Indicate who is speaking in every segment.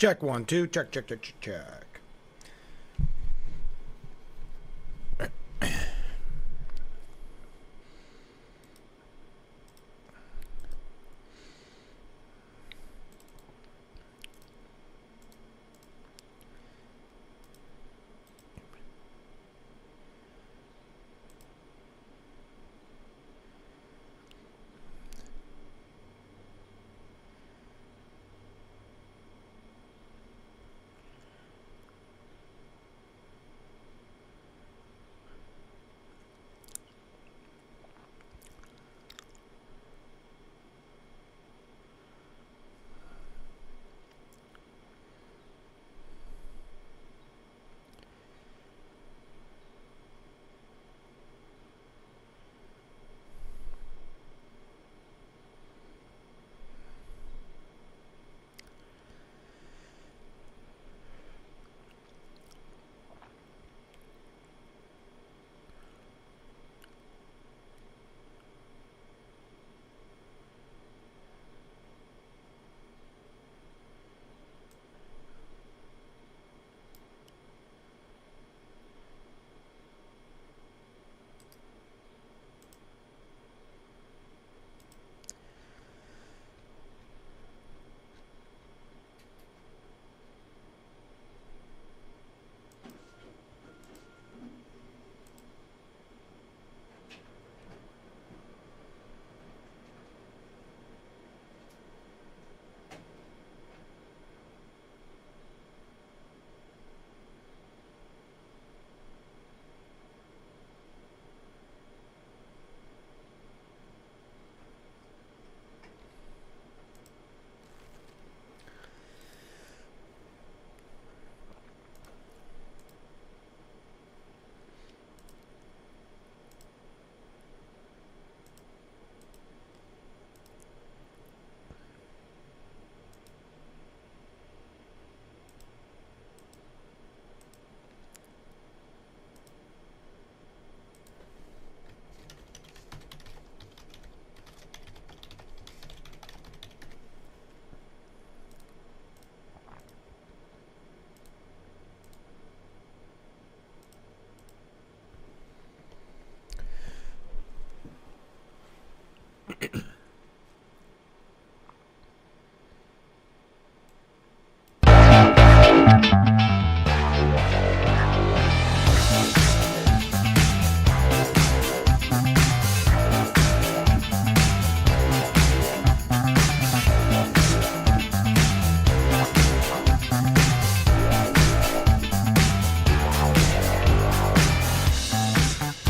Speaker 1: Check 1 2. Check, check, check, check, check.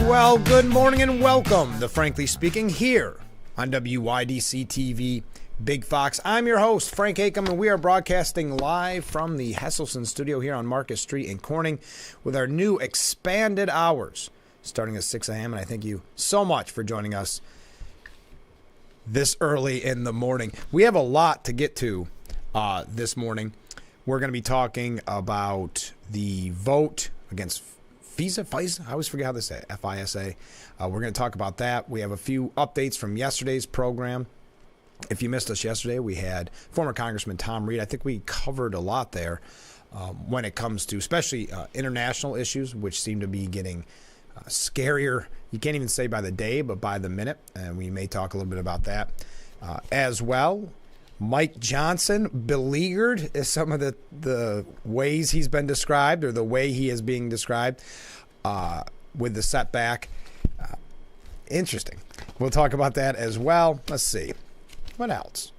Speaker 1: Well, good morning and welcome to Frankly Speaking here on WYDC TV Big Fox. I'm your host, Frank Acom, and we are broadcasting live from the Hesselson studio here on Marcus Street in Corning with our new expanded hours starting at 6 a.m. And I thank you so much for joining us this early in the morning. We have a lot to get to this morning. We're going to be talking about the vote against FISA. I always forget how to say it. FISA. We're going to talk about that. We have a few updates from yesterday's program. If you missed us yesterday, we had former Congressman Tom Reed. I think we covered a lot there when it comes to especially international issues, which seem to be getting scarier. You can't even say by the day, but by the minute. And we may talk a little bit about that as well. Mike Johnson, beleaguered is some of the ways he's been described, or the way he is being described with the setback. Interesting. We'll talk about that as well. Let's see. What else?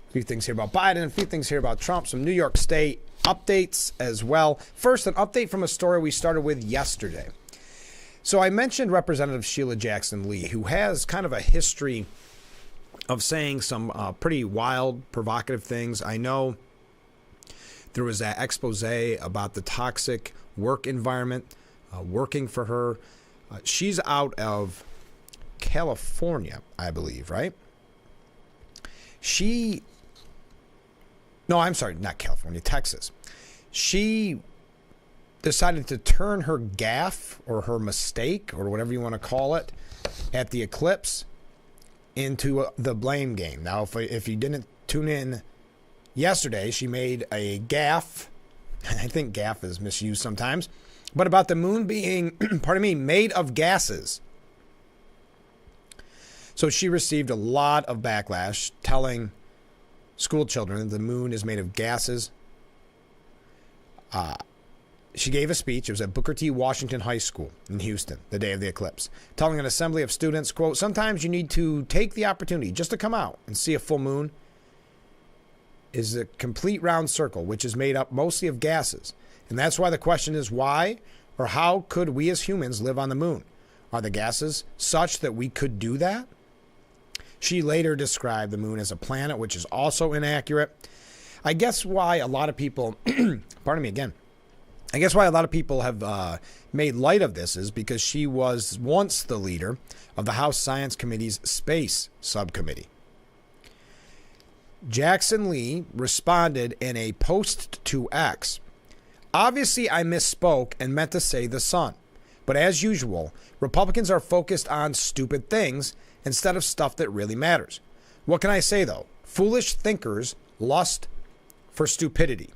Speaker 1: A few things here about Biden, a few things here about Trump, some New York State updates as well. First, an update from a story we started with yesterday. So I mentioned Representative Sheila Jackson Lee, who has kind of a history of saying some pretty wild, provocative things. I know there was that expose about the toxic work environment working for her. She's out of California, I believe, right? No, I'm sorry, not California, Texas. She decided to turn her gaffe or her mistake or whatever you want to call it at the eclipse into the blame game. Now, if you didn't tune in Yesterday, she made a gaffe. I think gaffe is misused sometimes, but about the moon being, pardon me, made of gases. So she received a lot of backlash telling school children that the moon is made of gases. She gave a speech. It was at Booker T. Washington High School in Houston, the day of the eclipse, telling an assembly of students, quote, sometimes you need to take the opportunity just to come out and see a full moon is a complete round circle, which is made up mostly of gases. And that's why the question is why or how could we as humans live on the moon? Are the gases such that we could do that? She later described the moon as a planet, which is also inaccurate. I guess why a lot of people, pardon me again, I guess why a lot of people have made light of this is because she was once the leader of the House Science Committee's Space Subcommittee. Jackson Lee responded in a post to X. Obviously, I misspoke and meant to say the sun. But as usual, Republicans are focused on stupid things instead of stuff that really matters. What can I say, though? Foolish thinkers lust for stupidity.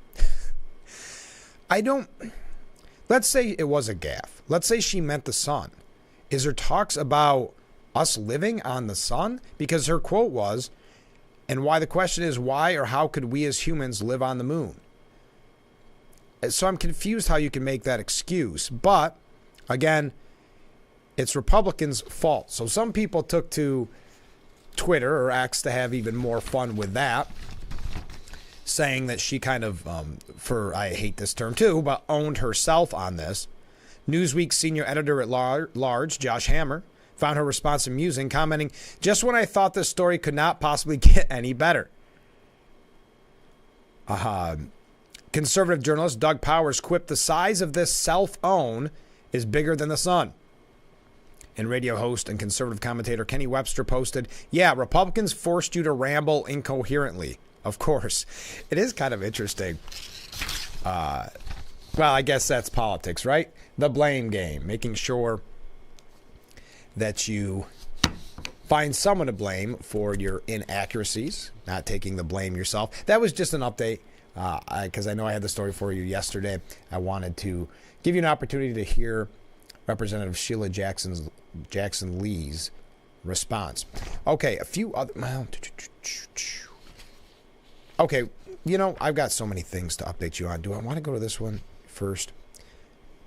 Speaker 1: Let's say it was a gaffe. Let's say she meant the sun. Is there talks about us living on the sun? Because her quote was, and why the question is why or how could we as humans live on the moon? So I'm confused how you can make that excuse. But again, it's Republicans' fault. So some people took to Twitter or X to have even more fun with that, saying that she kind of, I hate this term too, but owned herself on this. Newsweek's senior editor at large, Josh Hammer, found her response amusing, commenting, just when I thought this story could not possibly get any better. Conservative journalist Doug Powers quipped, the size of this cell phone is bigger than the sun. And radio host and conservative commentator Kenny Webster posted, yeah, Republicans forced you to ramble incoherently. Of course. It is kind of interesting. Well, I guess that's politics, right? The blame game, making sure that you find someone to blame for your inaccuracies, not taking the blame yourself. That was just an update because I know I had the story for you yesterday. I wanted to give you an opportunity to hear Representative Sheila Jackson Lee's response. Okay, a few other... Okay, I've got so many things to update you on. Do I want to go to this one first?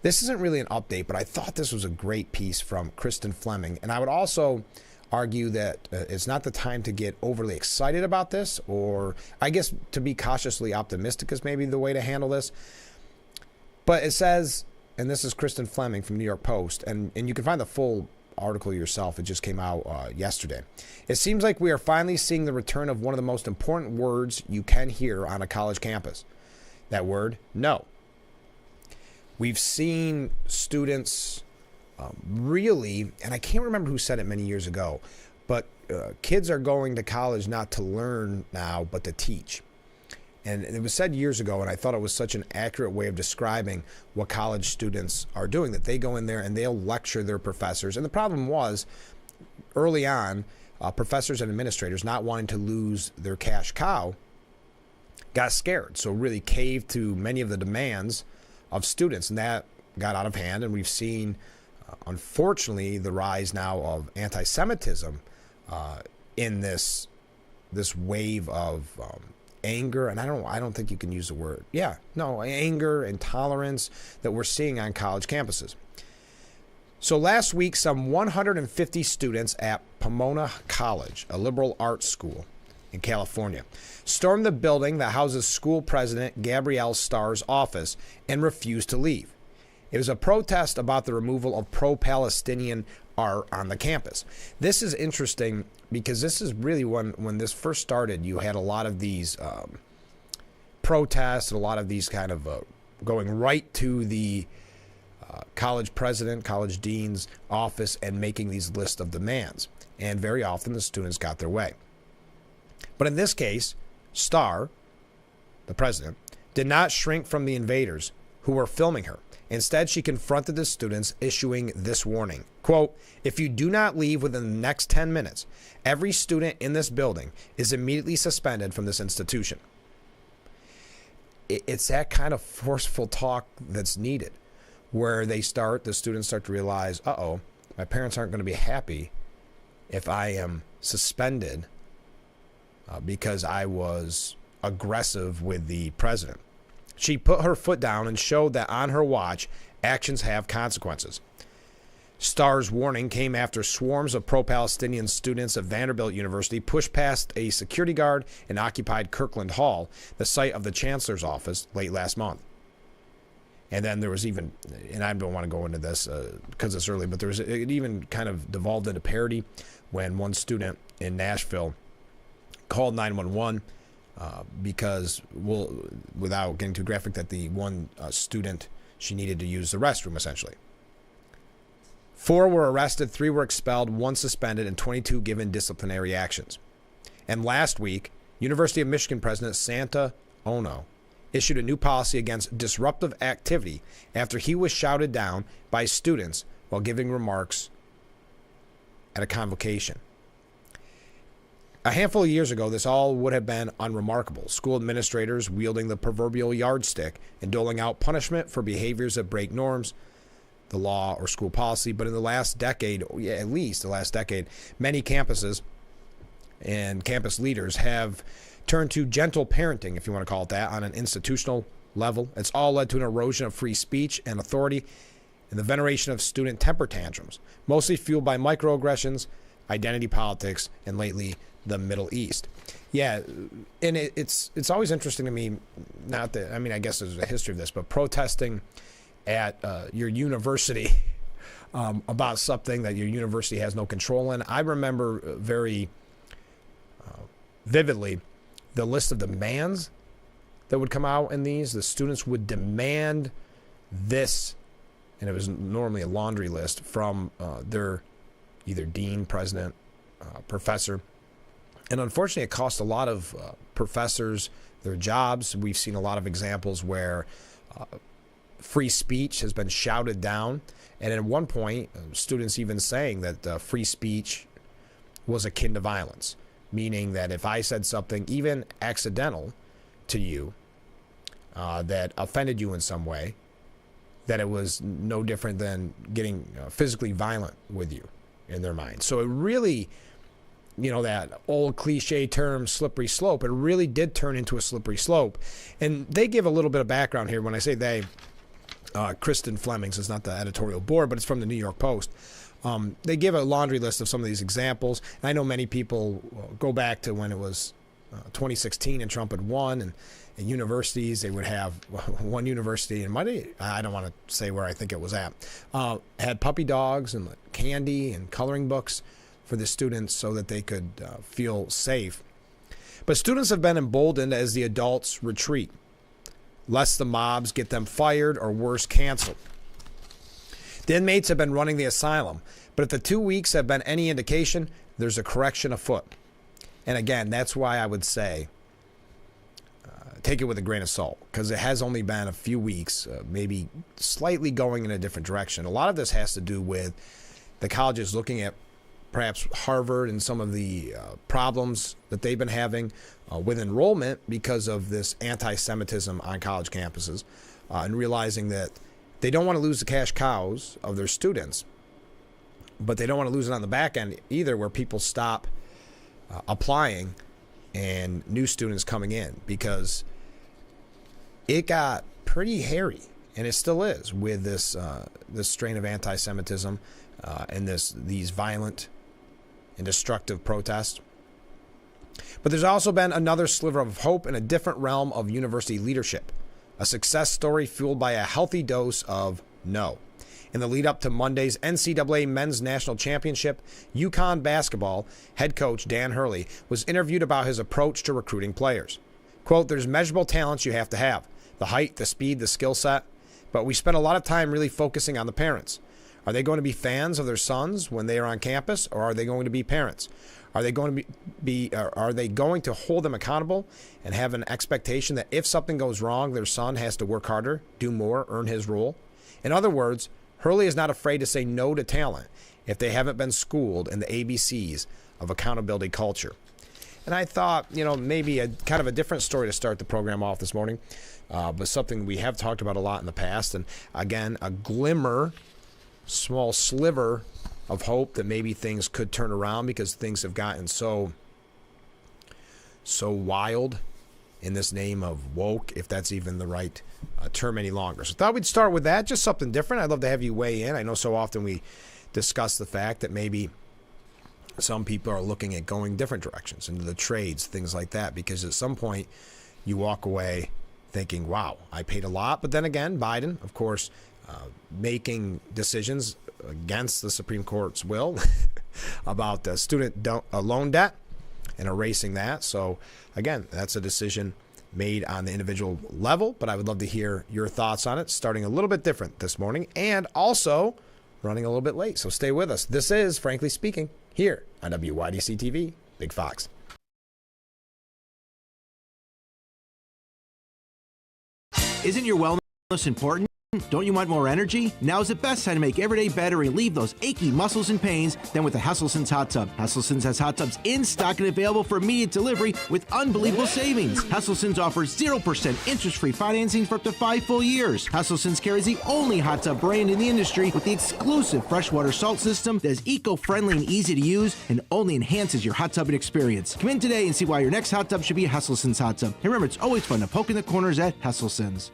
Speaker 1: This isn't really an update, but I thought this was a great piece from Kristen Fleming. And I would also argue that it's not the time to get overly excited about this, or I guess to be cautiously optimistic is maybe the way to handle this. But it says, and this is Kristen Fleming from New York Post, and you can find the full article yourself. It just came out yesterday. It seems like we are finally seeing the return of one of the most important words you can hear on a college campus. That word, no. We've seen students really, and I can't remember who said it many years ago, but kids are going to college not to learn now, but to teach. And it was said years ago, and I thought it was such an accurate way of describing what college students are doing, that they go in there and they'll lecture their professors. And the problem was, early on, professors and administrators, not wanting to lose their cash cow, got scared. So really caved to many of the demands of students, and that got out of hand. And we've seen, unfortunately, the rise now of anti-Semitism in this wave of anger, and I don't think you can use the word. Anger, intolerance that we're seeing on college campuses. So last week, some 150 students at Pomona College, a liberal arts school in California, stormed the building that houses school president Gabrielle Starr's office and refused to leave. It was a protest about the removal of pro-Palestinian art on the campus. This is interesting because this is really when this first started, you had a lot of these protests, and a lot of these kind of going right to the college president, college dean's office and making these lists of demands. And very often the students got their way. But in this case, Starr, the president, did not shrink from the invaders who were filming her. Instead, she confronted the students, issuing this warning. Quote, if you do not leave within the next 10 minutes, every student in this building is immediately suspended from this institution. it's that kind of forceful talk that's needed, where the students start to realize, uh-oh, my parents aren't going to be happy if I am suspended because I was aggressive with the president. She put her foot down and showed that on her watch, actions have consequences. Starr's warning came after swarms of pro-Palestinian students at Vanderbilt University pushed past a security guard and occupied Kirkland Hall, the site of the chancellor's office, late last month. And then there was even, and I don't want to go into this because it's early, but it even kind of devolved into parody when one student in Nashville called 911 because, without getting too graphic, that the one student, she needed to use the restroom, essentially. 4 were arrested, 3 were expelled, 1 suspended, and 22 given disciplinary actions. And last week, University of Michigan President Santa Ono issued a new policy against disruptive activity after he was shouted down by students while giving remarks at a convocation. A handful of years ago, this all would have been unremarkable. School administrators wielding the proverbial yardstick and doling out punishment for behaviors that break norms, the law, or school policy. But in the last decade, at least the last decade, many campuses and campus leaders have turned to gentle parenting, if you want to call it that, on an institutional level. It's all led to an erosion of free speech and authority and the veneration of student temper tantrums, mostly fueled by microaggressions, identity politics, and lately the Middle East. Yeah, and it's always interesting to me, not that, I mean, I guess there's a history of this, but protesting at your university about something that your university has no control in. I remember very vividly the list of demands that would come out in these. The students would demand this, and it was normally a laundry list from their either dean, president, professor. And unfortunately, it cost a lot of professors their jobs. We've seen a lot of examples where free speech has been shouted down. And at one point, students even saying that free speech was akin to violence, meaning that if I said something, even accidental, to you that offended you in some way, that it was no different than getting physically violent with you in their mind. So it really, you know, that old cliche term, slippery slope, it really did turn into a slippery slope. And they give a little bit of background here. When I say they, Kristen Flemings is not the editorial board, but it's from the New York Post. They give a laundry list of some of these examples. And I know many people go back to when it was 2016 and Trump had won, and universities, they would have one university in Monday, I don't want to say where I think it was at, had puppy dogs and candy and coloring books for the students so that they could feel safe. But students have been emboldened as the adults retreat, lest the mobs get them fired or worse, canceled. The inmates have been running the asylum, but if the 2 weeks have been any indication, there's a correction afoot. And again, that's why I would say take it with a grain of salt, because it has only been a few weeks, maybe slightly going in a different direction. A lot of this has to do with the colleges looking at perhaps Harvard and some of the problems that they've been having with enrollment because of this anti-Semitism on college campuses, and realizing that they don't want to lose the cash cows of their students, but they don't want to lose it on the back end either, where people stop applying and new students coming in, because it got pretty hairy, and it still is, with this this strain of anti-Semitism and these violent and destructive protests. But there's also been another sliver of hope in a different realm of university leadership, a success story fueled by a healthy dose of no. In the lead up to Monday's NCAA Men's National Championship, UConn basketball head coach Dan Hurley was interviewed about his approach to recruiting players. Quote, "There's measurable talents you have to have, the height, the speed, the skill set, but we spent a lot of time really focusing on the parents. Are they going to be fans of their sons when they are on campus, or are they going to be parents? Are they going to hold them accountable and have an expectation that if something goes wrong, their son has to work harder, do more, earn his role? In other words, Hurley is not afraid to say no to talent if they haven't been schooled in the ABCs of accountability culture." And I thought, maybe a kind of a different story to start the program off this morning, but something we have talked about a lot in the past. And again, a glimmer, small sliver of hope that maybe things could turn around because things have gotten so wild in this name of woke, if that's even the right term any longer. So I thought we'd start with that, just something different. I'd love to have you weigh in. I know so often we discuss the fact that maybe some people are looking at going different directions into the trades, things like that, because at some point you walk away thinking, wow, I paid a lot. But then again, Biden, of course, making decisions against the Supreme Court's will about the student loan debt and erasing that. So again, that's a decision made on the individual level, but I would love to hear your thoughts on it, starting a little bit different this morning and also running a little bit late. So stay with us. This is Frankly Speaking here on WYDC TV, Big Fox.
Speaker 2: Isn't your wellness important? Don't you want more energy? Now's the best time to make every day better and relieve those achy muscles and pains than with the Hesselson's Hot Tub. Hesselson's has hot tubs in stock and available for immediate delivery with unbelievable savings. Hesselson's offers 0% interest-free financing for up to 5 full years. Hesselson's carries the only hot tub brand in the industry with the exclusive freshwater salt system that is eco-friendly and easy to use and only enhances your hot tubbing experience. Come in today and see why your next hot tub should be a Hesselson's Hot Tub. And remember, it's always fun to poke in the corners at Hesselson's.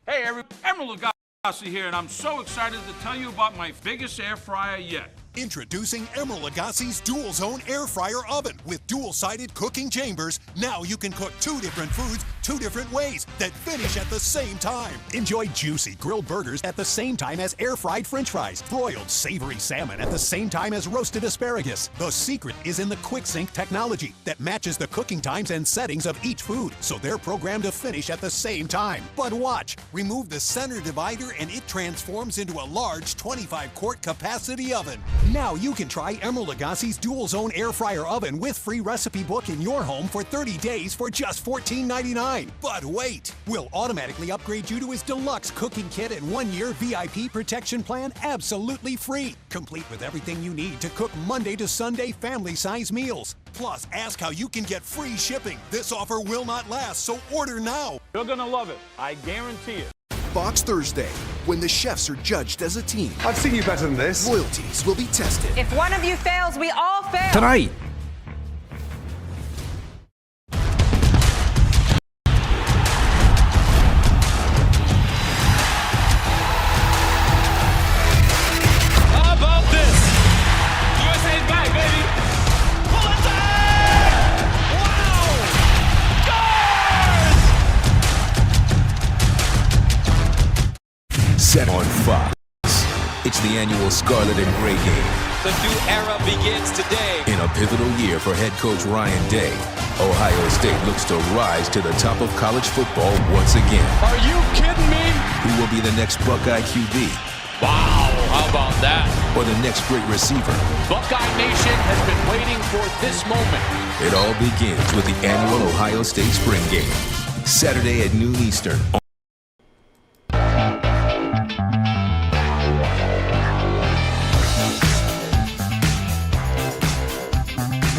Speaker 3: Hey, Emerald Lagasse here, and I'm so excited to tell you about my biggest air fryer yet.
Speaker 4: Introducing Emerald Lagasse's Dual Zone Air Fryer Oven with dual-sided cooking chambers. Now you can cook 2 different foods 2 different ways that finish at the same time. Enjoy juicy grilled burgers at the same time as air-fried French fries. Broiled savory salmon at the same time as roasted asparagus. The secret is in the QuickSync technology that matches the cooking times and settings of each food, so they're programmed to finish at the same time. But watch, remove the center divider and it transforms into a large 25-quart capacity oven. Now you can try Emerald Lagasse's Dual Zone Air Fryer Oven with free recipe book in your home for 30 days for just $14.99. But wait, we'll automatically upgrade you to his deluxe cooking kit and 1-year VIP protection plan absolutely free, complete with everything you need to cook Monday to Sunday family-size meals. Plus, ask how you can get free shipping. This offer will not last, so order now.
Speaker 3: You're gonna love it, I guarantee it.
Speaker 5: Fox Thursday, when the chefs are judged as a team.
Speaker 6: I've seen you better than this.
Speaker 5: Loyalties will be tested.
Speaker 7: If one of you fails, we all fail.
Speaker 2: Tonight.
Speaker 3: How about this? USA's back, baby. Pull it down! Wow! Scores!
Speaker 8: Set on Fox. It's the annual Scarlet and Gray game.
Speaker 9: The new era begins today.
Speaker 8: In a pivotal year for head coach Ryan Day, Ohio State looks to rise to the top of college football once again.
Speaker 9: Are you kidding me?
Speaker 8: Who will be the next Buckeye QB?
Speaker 9: Wow, how about that?
Speaker 8: Or the next great receiver?
Speaker 9: Buckeye Nation has been waiting for this moment.
Speaker 8: It all begins with the annual Ohio State Spring Game. Saturday at noon Eastern.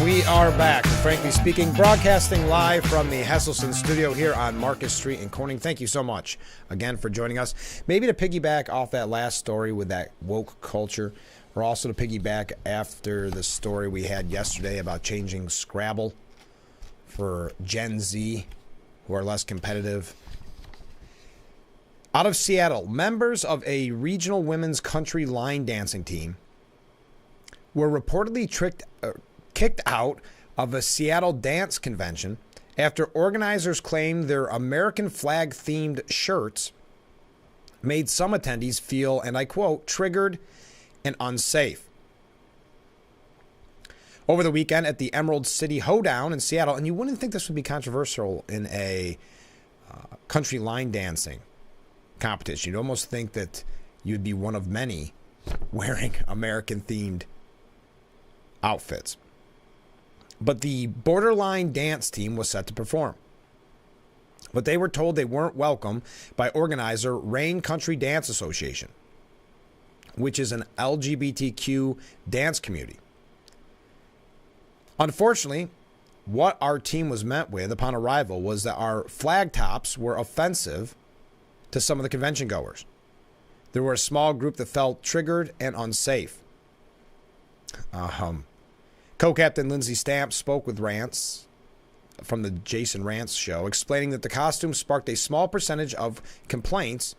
Speaker 1: We are back, frankly speaking, broadcasting live from the Hesselson studio here on Marcus Street in Corning. Thank you so much again for joining us. Maybe to piggyback off that last story with that woke culture, or also to piggyback after the story we had yesterday about changing Scrabble for Gen Z who are less competitive. Out of Seattle, members of a regional women's country line dancing team were reportedly kicked out of a Seattle dance convention after organizers claimed their American flag-themed shirts made some attendees feel, and I quote, triggered and unsafe. Over the weekend at the Emerald City Hoedown in Seattle, and you wouldn't think this would be controversial in a country line dancing competition. You'd almost think that you'd be one of many wearing American-themed outfits. But the Borderline dance team was set to perform. But they were told they weren't welcome by organizer Rain Country Dance Association, which is an LGBTQ dance community. Unfortunately, what our team was met with upon arrival was that our flag tops were offensive to some of the convention goers. There were a small group that felt triggered and unsafe. Co-captain Lindsey Stamps spoke with Rance from the Jason Rance show, explaining that the costume sparked a small percentage of complaints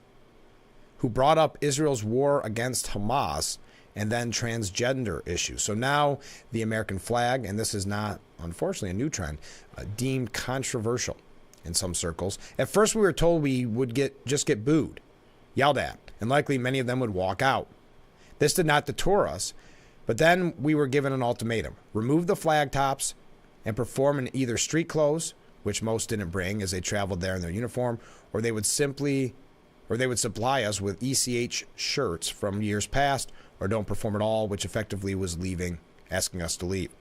Speaker 1: who brought up Israel's war against Hamas and then transgender issues. So now the American flag, and this is not, unfortunately, a new trend, deemed controversial in some circles. At first, we were told we would just get booed, yelled at, and likely many of them would walk out. This did not deter us, but then we were given an ultimatum: remove the flag tops and perform in either street clothes, which most didn't bring as they traveled there in their uniform, or they would supply us with ECH shirts from years past, or don't perform at all, which effectively was asking us to leave.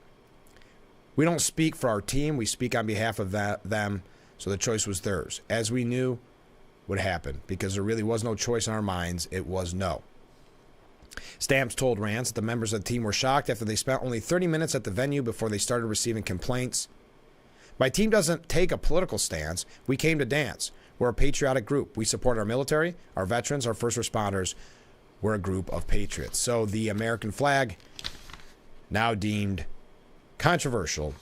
Speaker 1: We don't speak for our team, we speak on behalf of them, so the choice was theirs. As we knew would happen, because there really was no choice in our minds, it was no. Stamps told Rance that the members of the team were shocked after they spent only 30 minutes at the venue before they started receiving complaints. My team doesn't take a political stance. We came to dance. We're a patriotic group. We support our military, our veterans, our first responders. We're a group of patriots. So the American flag, now deemed controversial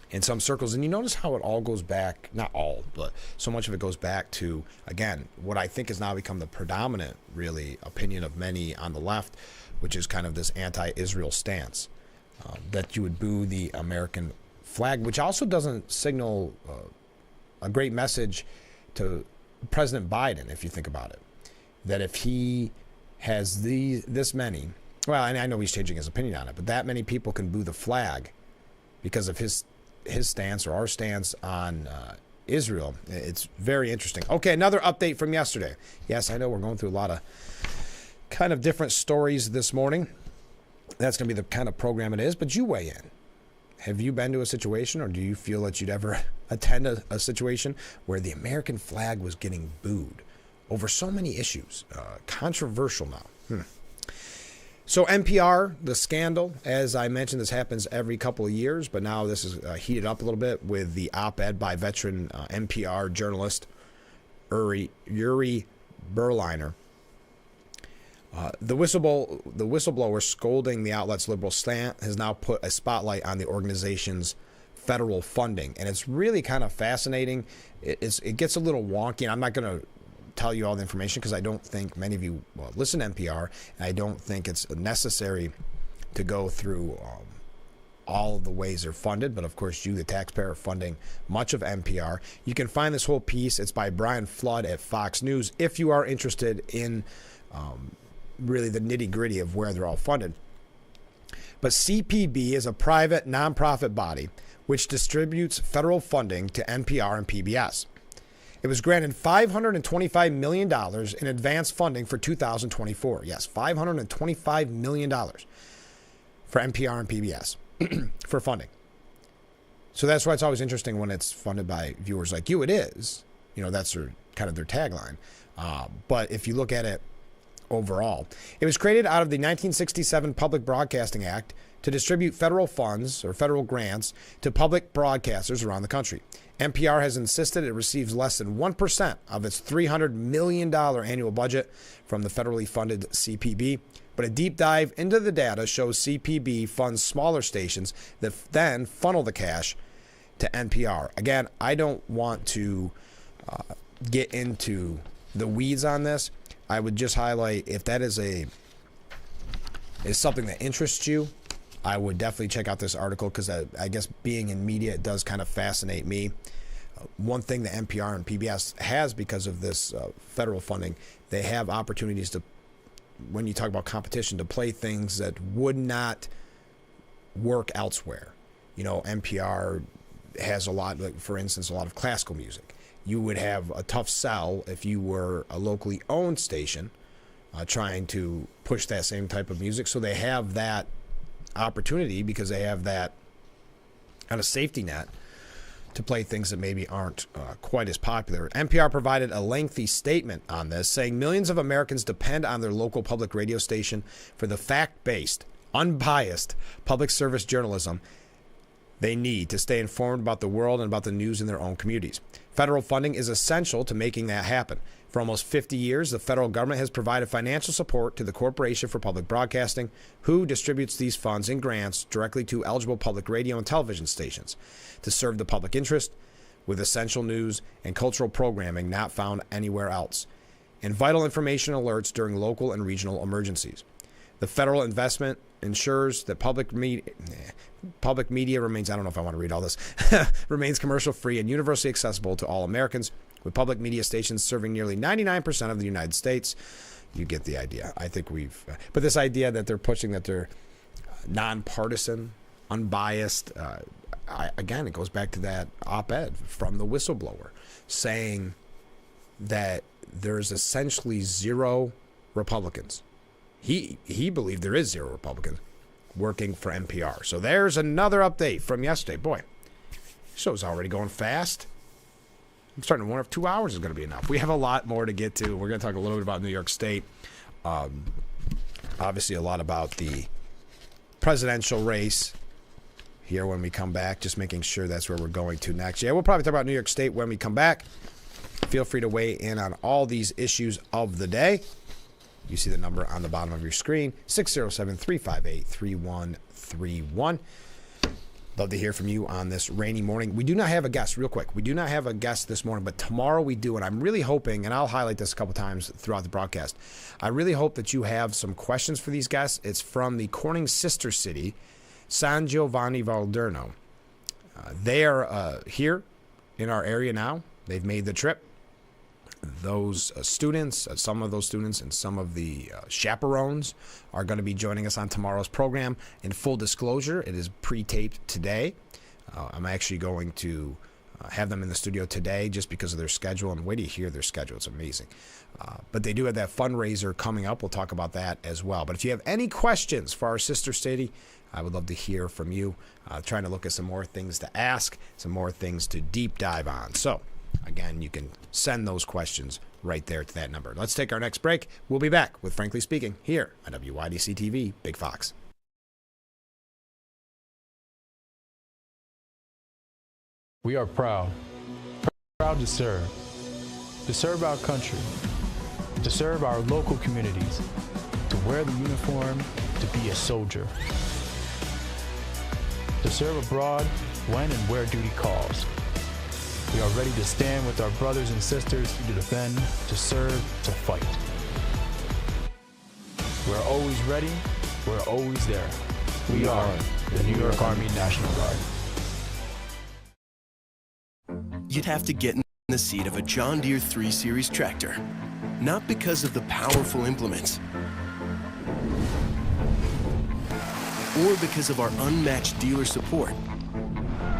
Speaker 1: in some circles. And you notice how it all goes back, not all, but so much of it goes back to, again, what I think has now become the predominant, really, opinion of many on the left, which is kind of this anti-Israel stance, that you would boo the American flag, which also doesn't signal a great message to President Biden, if you think about it. That if he has this many, well, and I know he's changing his opinion on it, but that many people can boo the flag because of his stance or our stance on Israel. It's very interesting. Okay, another update from yesterday. Yes, I know we're going through a lot of kind of different stories this morning. That's going to be the kind of program it is, but you weigh in. Have you been to a situation, or do you feel that you'd ever attend a situation where the American flag was getting booed over so many issues? Controversial now. So NPR, the scandal, as I mentioned, this happens every couple of years, but now this is heated up a little bit with the op-ed by veteran NPR journalist Yuri Berliner. The whistleblower scolding the outlet's liberal slant has now put a spotlight on the organization's federal funding, and it's really kind of fascinating. It gets a little wonky, and I'm not going to tell you all the information because I don't think many of you listen to NPR, and I don't think it's necessary to go through all of the ways they're funded. But of course, you, the taxpayer, are funding much of NPR. You can find this whole piece. It's by Brian Flood at Fox News if you are interested in really the nitty-gritty of where they're all funded. But CPB is a private nonprofit body which distributes federal funding to NPR and PBS. It was granted $525 million in advance funding for 2024. Yes, $525 million for NPR and PBS for funding. So that's why it's always interesting when it's funded by viewers like you. It is. That's kind of their tagline. But if you look at it overall, it was created out of the 1967 Public Broadcasting Act to distribute federal funds or federal grants to public broadcasters around the country. NPR has insisted it receives less than 1% of its $300 million annual budget from the federally funded CPB, but a deep dive into the data shows CPB funds smaller stations that then funnel the cash to NPR. Again, I don't want to get into the weeds on this. I would just highlight, if that is something that interests you, I would definitely check out this article, because I guess being in media, it does kind of fascinate me. One thing that NPR and PBS has because of this federal funding, they have opportunities to, when you talk about competition, to play things that would not work elsewhere. NPR has a lot, like, for instance, a lot of classical music. You would have a tough sell if you were a locally owned station trying to push that same type of music. So they have that opportunity because they have that kind of safety net to play things that maybe aren't quite as popular. NPR provided a lengthy statement on this, saying millions of Americans depend on their local public radio station for the fact-based, unbiased public service journalism they need to stay informed about the world and about the news in their own communities. Federal funding is essential to making that happen. For almost 50 years, the federal government has provided financial support to the Corporation for Public Broadcasting, who distributes these funds and grants directly to eligible public radio and television stations to serve the public interest with essential news and cultural programming not found anywhere else, and vital information alerts during local and regional emergencies. The federal investment ensures that public media remains, I don't know if I want to read all this, remains commercial free and universally accessible to all Americans, with public media stations serving nearly 99% of the United States. You get the idea. I think but this idea that they're pushing that they're nonpartisan, unbiased, again, it goes back to that op-ed from the whistleblower saying that there's essentially zero Republicans. He believed there is zero Republicans working for NPR. So there's another update from yesterday. Boy, show's already going fast. I'm starting to wonder if 2 hours is going to be enough. We have a lot more to get to. We're going to talk a little bit about New York State. Obviously, a lot about the presidential race here when we come back. Just making sure that's where we're going to next. Yeah, we'll probably talk about New York State when we come back. Feel free to weigh in on all these issues of the day. You see the number on the bottom of your screen, 607-358-3131. Love to hear from you on this rainy morning. We do not have a guest, real quick. We do not have a guest this morning, but tomorrow we do. And I'm really hoping, and I'll highlight this a couple times throughout the broadcast, I really hope that you have some questions for these guests. It's from the Corning sister city, San Giovanni Valderno. They are here in our area now. They've made the trip. Those students, some of those students and some of the chaperones are going to be joining us on tomorrow's program. In full disclosure, it is pre-taped today. I'm actually going to have them in the studio today just because of their schedule. And wait till you hear their schedule. It's amazing. But they do have that fundraiser coming up. We'll talk about that as well. But if you have any questions for our sister city, I would love to hear from you. Trying to look at some more things to ask, some more things to deep dive on. So, again, you can send those questions right there to that number. Let's take our next break. We'll be back with Frankly Speaking here on WYDC TV, Big Fox.
Speaker 6: We are proud to serve our country, to serve our local communities, to wear the uniform, to be a soldier, to serve abroad when and where duty calls. We are ready to stand with our brothers and sisters to defend, to serve, to fight. We're always ready. We're always there. We are the New York Army National Guard.
Speaker 5: You'd have to get in the seat of a John Deere 3 Series tractor, not because of the powerful implements, or because of our unmatched dealer support.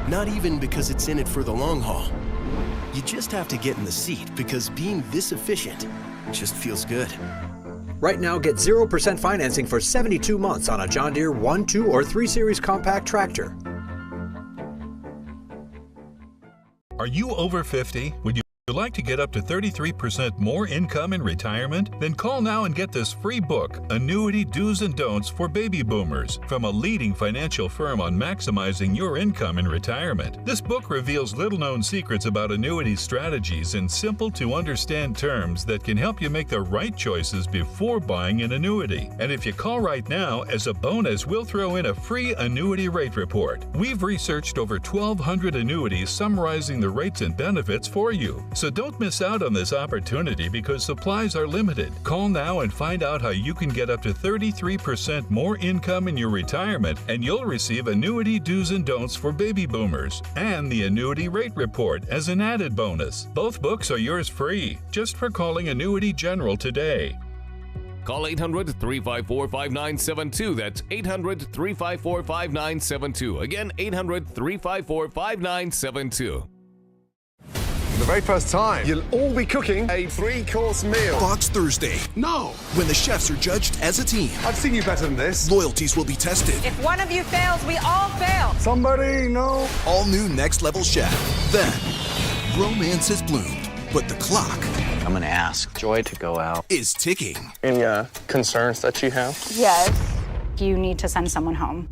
Speaker 5: Not even because it's in it for the long haul. You just have to get in the seat because being this efficient just feels good.
Speaker 10: Right now, get 0% financing for 72 months on a John Deere 1, 2, or 3 Series compact tractor.
Speaker 11: Are you over 50? Would you like to get up to 33% more income in retirement? Then call now and get this free book, Annuity Do's and Don'ts for Baby Boomers, from a leading financial firm on maximizing your income in retirement. This book reveals little-known secrets about annuity strategies in simple-to-understand terms that can help you make the right choices before buying an annuity. And if you call right now, as a bonus, we'll throw in a free annuity rate report. We've researched over 1,200 annuities summarizing the rates and benefits for you. So don't miss out on this opportunity because supplies are limited. Call now and find out how you can get up to 33% more income in your retirement, and you'll receive Annuity Do's and Don'ts for Baby Boomers and the Annuity Rate Report as an added bonus. Both books are yours free, just for calling Annuity General today.
Speaker 12: Call 800-354-5972. That's 800-354-5972. Again, 800-354-5972.
Speaker 13: For the very first time, you'll all be cooking a 3-course meal.
Speaker 5: Fox Thursday. No. When the chefs are judged as a team.
Speaker 13: I've seen you better than this.
Speaker 5: Loyalties will be tested.
Speaker 7: If one of you fails, we all fail.
Speaker 13: Somebody, no.
Speaker 5: All new Next Level Chef. Then, romance has bloomed, but the clock...
Speaker 14: I'm going to ask Joy to go out.
Speaker 5: ...is ticking.
Speaker 15: Any concerns that you have?
Speaker 16: Yes. You need to send someone home.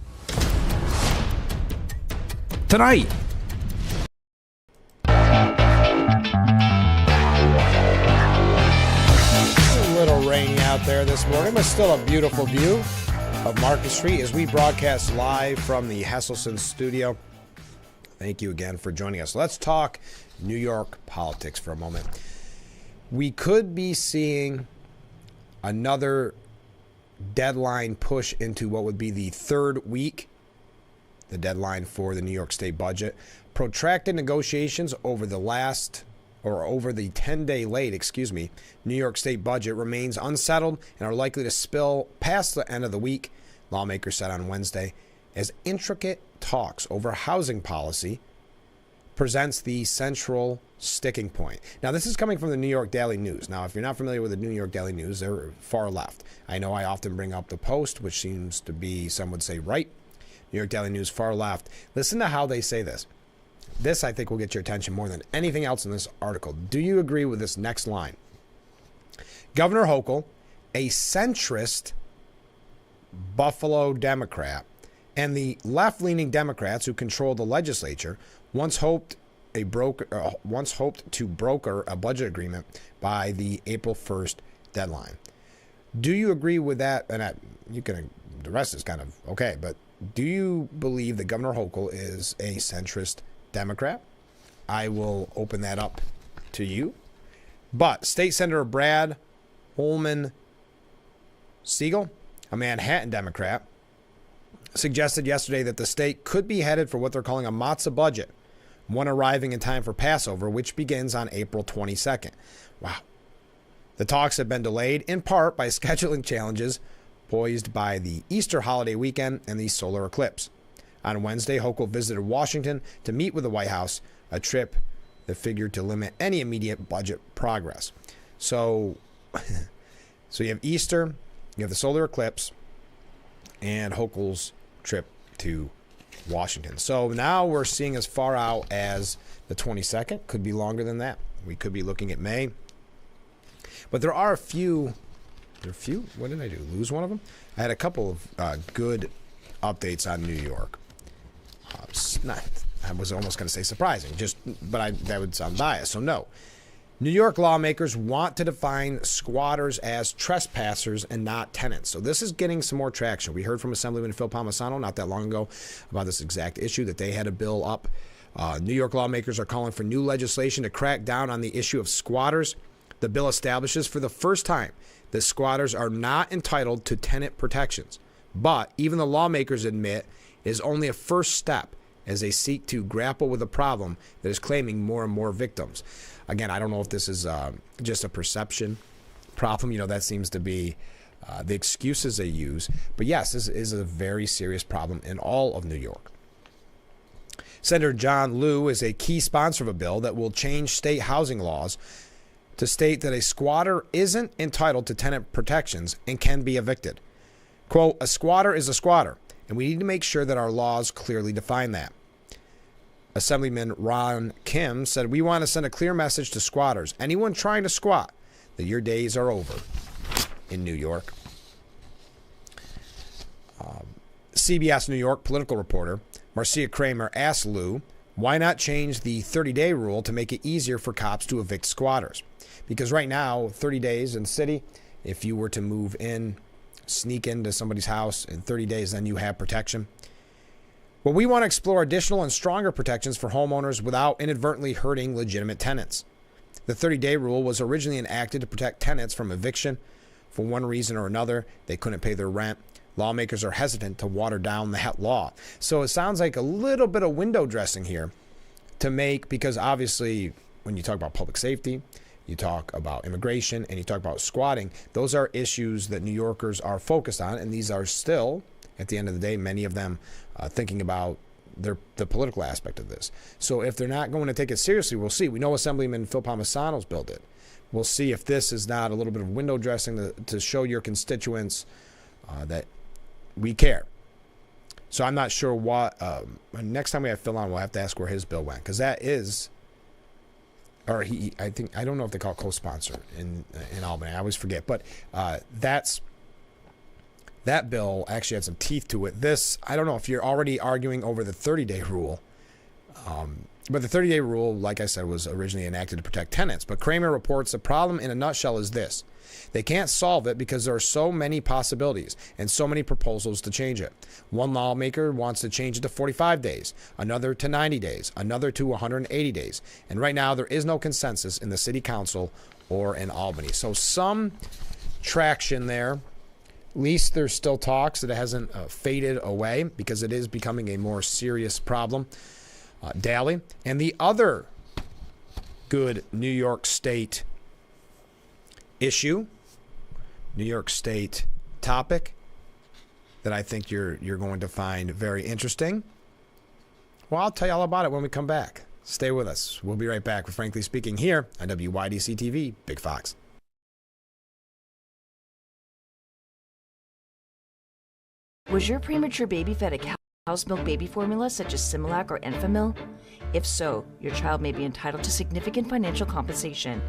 Speaker 1: tonight. A little rainy out there this morning, but still a beautiful view of Market Street as we broadcast live from the Hesselson studio. Thank you again for joining us. Let's talk New York politics for a moment. We could be seeing another deadline push into what would be the third week, the deadline for the New York State budget. Protracted negotiations over the 10-day late, New York State budget remains unsettled and are likely to spill past the end of the week, lawmakers said on Wednesday, as intricate talks over housing policy presents the central sticking point. Now, this is coming from the New York Daily News. Now, if you're not familiar with the New York Daily News, they're far left. I know I often bring up the Post, which seems to be, some would say, right. New York Daily News, far left. Listen to how they say this. This, I think, will get your attention more than anything else in this article. Do you agree with this next line? Governor Hochul, a centrist Buffalo Democrat, and the left-leaning Democrats who control the legislature once hoped to broker a budget agreement by the April 1st deadline. Do you agree with that? And the rest is kind of okay, but do you believe that Governor Hochul is a centrist Democrat? I will open that up to you. But State Senator Brad Holman Siegel, a Manhattan Democrat, suggested yesterday that the state could be headed for what they're calling a matzah budget, one arriving in time for Passover, which begins on April 22nd. Wow. The talks have been delayed in part by scheduling challenges poised by the Easter holiday weekend and the solar eclipse. On Wednesday, Hochul visited Washington to meet with the White House, a trip that figured to limit any immediate budget progress. So you have Easter, you have the solar eclipse, and Hochul's trip to Washington. So now we're seeing as far out as the 22nd. Could be longer than that. We could be looking at May. But there are a few. What did I do? Lose one of them? I had a couple of good updates on New York. I was almost going to say surprising, but that would sound biased. So no. New York lawmakers want to define squatters as trespassers and not tenants. So this is getting some more traction. We heard from Assemblyman Phil Palmisano not that long ago about this exact issue, that they had a bill up. New York lawmakers are calling for new legislation to crack down on the issue of squatters. The bill establishes for the first time that squatters are not entitled to tenant protections. But even the lawmakers admit it is only a first step as they seek to grapple with a problem that is claiming more and more victims. Again, I don't know if this is just a perception problem. That seems to be the excuses they use. But yes, this is a very serious problem in all of New York. Senator John Liu is a key sponsor of a bill that will change state housing laws to state that a squatter isn't entitled to tenant protections and can be evicted. Quote, a squatter is a squatter, and we need to make sure that our laws clearly define that. Assemblyman Ron Kim said, we want to send a clear message to squatters, anyone trying to squat, that your days are over in New York. CBS New York political reporter Marcia Kramer asked Liu, why not change the 30-day rule to make it easier for cops to evict squatters? Because right now, 30 days in the city, if you were to move in, sneak into somebody's house in 30 days, then you have protection. Well, we want to explore additional and stronger protections for homeowners without inadvertently hurting legitimate tenants. The 30-day rule was originally enacted to protect tenants from eviction. For one reason or another, they couldn't pay their rent. Lawmakers are hesitant to water down that law. So it sounds like a little bit of window dressing here to make, because obviously when you talk about public safety, you talk about immigration, and you talk about squatting, those are issues that New Yorkers are focused on, and these are still, at the end of the day, many of them thinking about the political aspect of this. So if they're not going to take it seriously, we'll see. We know Assemblyman Phil Palmisano's bill did. We'll see if this is not a little bit of window dressing to show your constituents that we care. So I'm not sure what. Next time we have Phil on, we'll have to ask where his bill went, because that is, or he. I don't know if they call it co-sponsor in Albany. I always forget, but that bill actually had some teeth to it. This, I don't know if you're already arguing over the 30-day rule. But the 30-day rule, like I said, was originally enacted to protect tenants. But Kramer reports the problem in a nutshell is this. They can't solve it because there are so many possibilities and so many proposals to change it. One lawmaker wants to change it to 45 days, another to 90 days, another to 180 days. And right now there is no consensus in the city council or in Albany. So some traction there. At least there's still talks that it hasn't faded away because it is becoming a more serious problem daily. And the other good New York State issue, New York State topic that I think you're going to find very interesting. Well, I'll tell you all about it when we come back. Stay with us. We'll be right back with Frankly Speaking here on WYDC TV, Big Fox.
Speaker 16: Was your premature baby fed a cow's milk baby formula such as Similac or Enfamil? If so, your child may be entitled to significant financial compensation.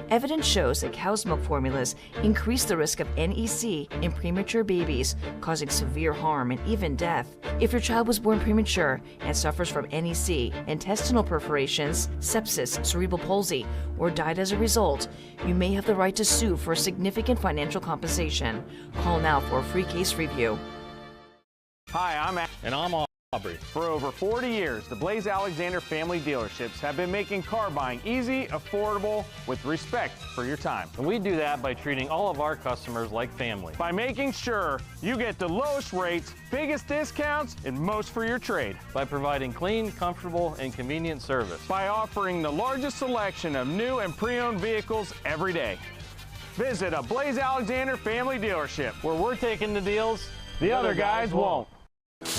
Speaker 16: Evidence shows that cow's milk formulas increase the risk of NEC in premature babies, causing severe harm and even death. If your child was born premature and suffers from NEC, intestinal perforations, sepsis, cerebral palsy, or died as a result, you may have the right to sue for significant financial compensation. Call now for a free case review.
Speaker 17: Hi, I'm Aubrey. For over 40 years, the Blaze Alexander family dealerships have been making car buying easy, affordable, with respect for your time.
Speaker 18: And we do that by treating all of our customers like family.
Speaker 17: By making sure you get the lowest rates, biggest discounts, and most for your trade.
Speaker 18: By providing clean, comfortable, and convenient service.
Speaker 17: By offering the largest selection of new and pre-owned vehicles every day. Visit a Blaze Alexander family dealership,
Speaker 18: where we're taking the deals
Speaker 17: the other guys won't.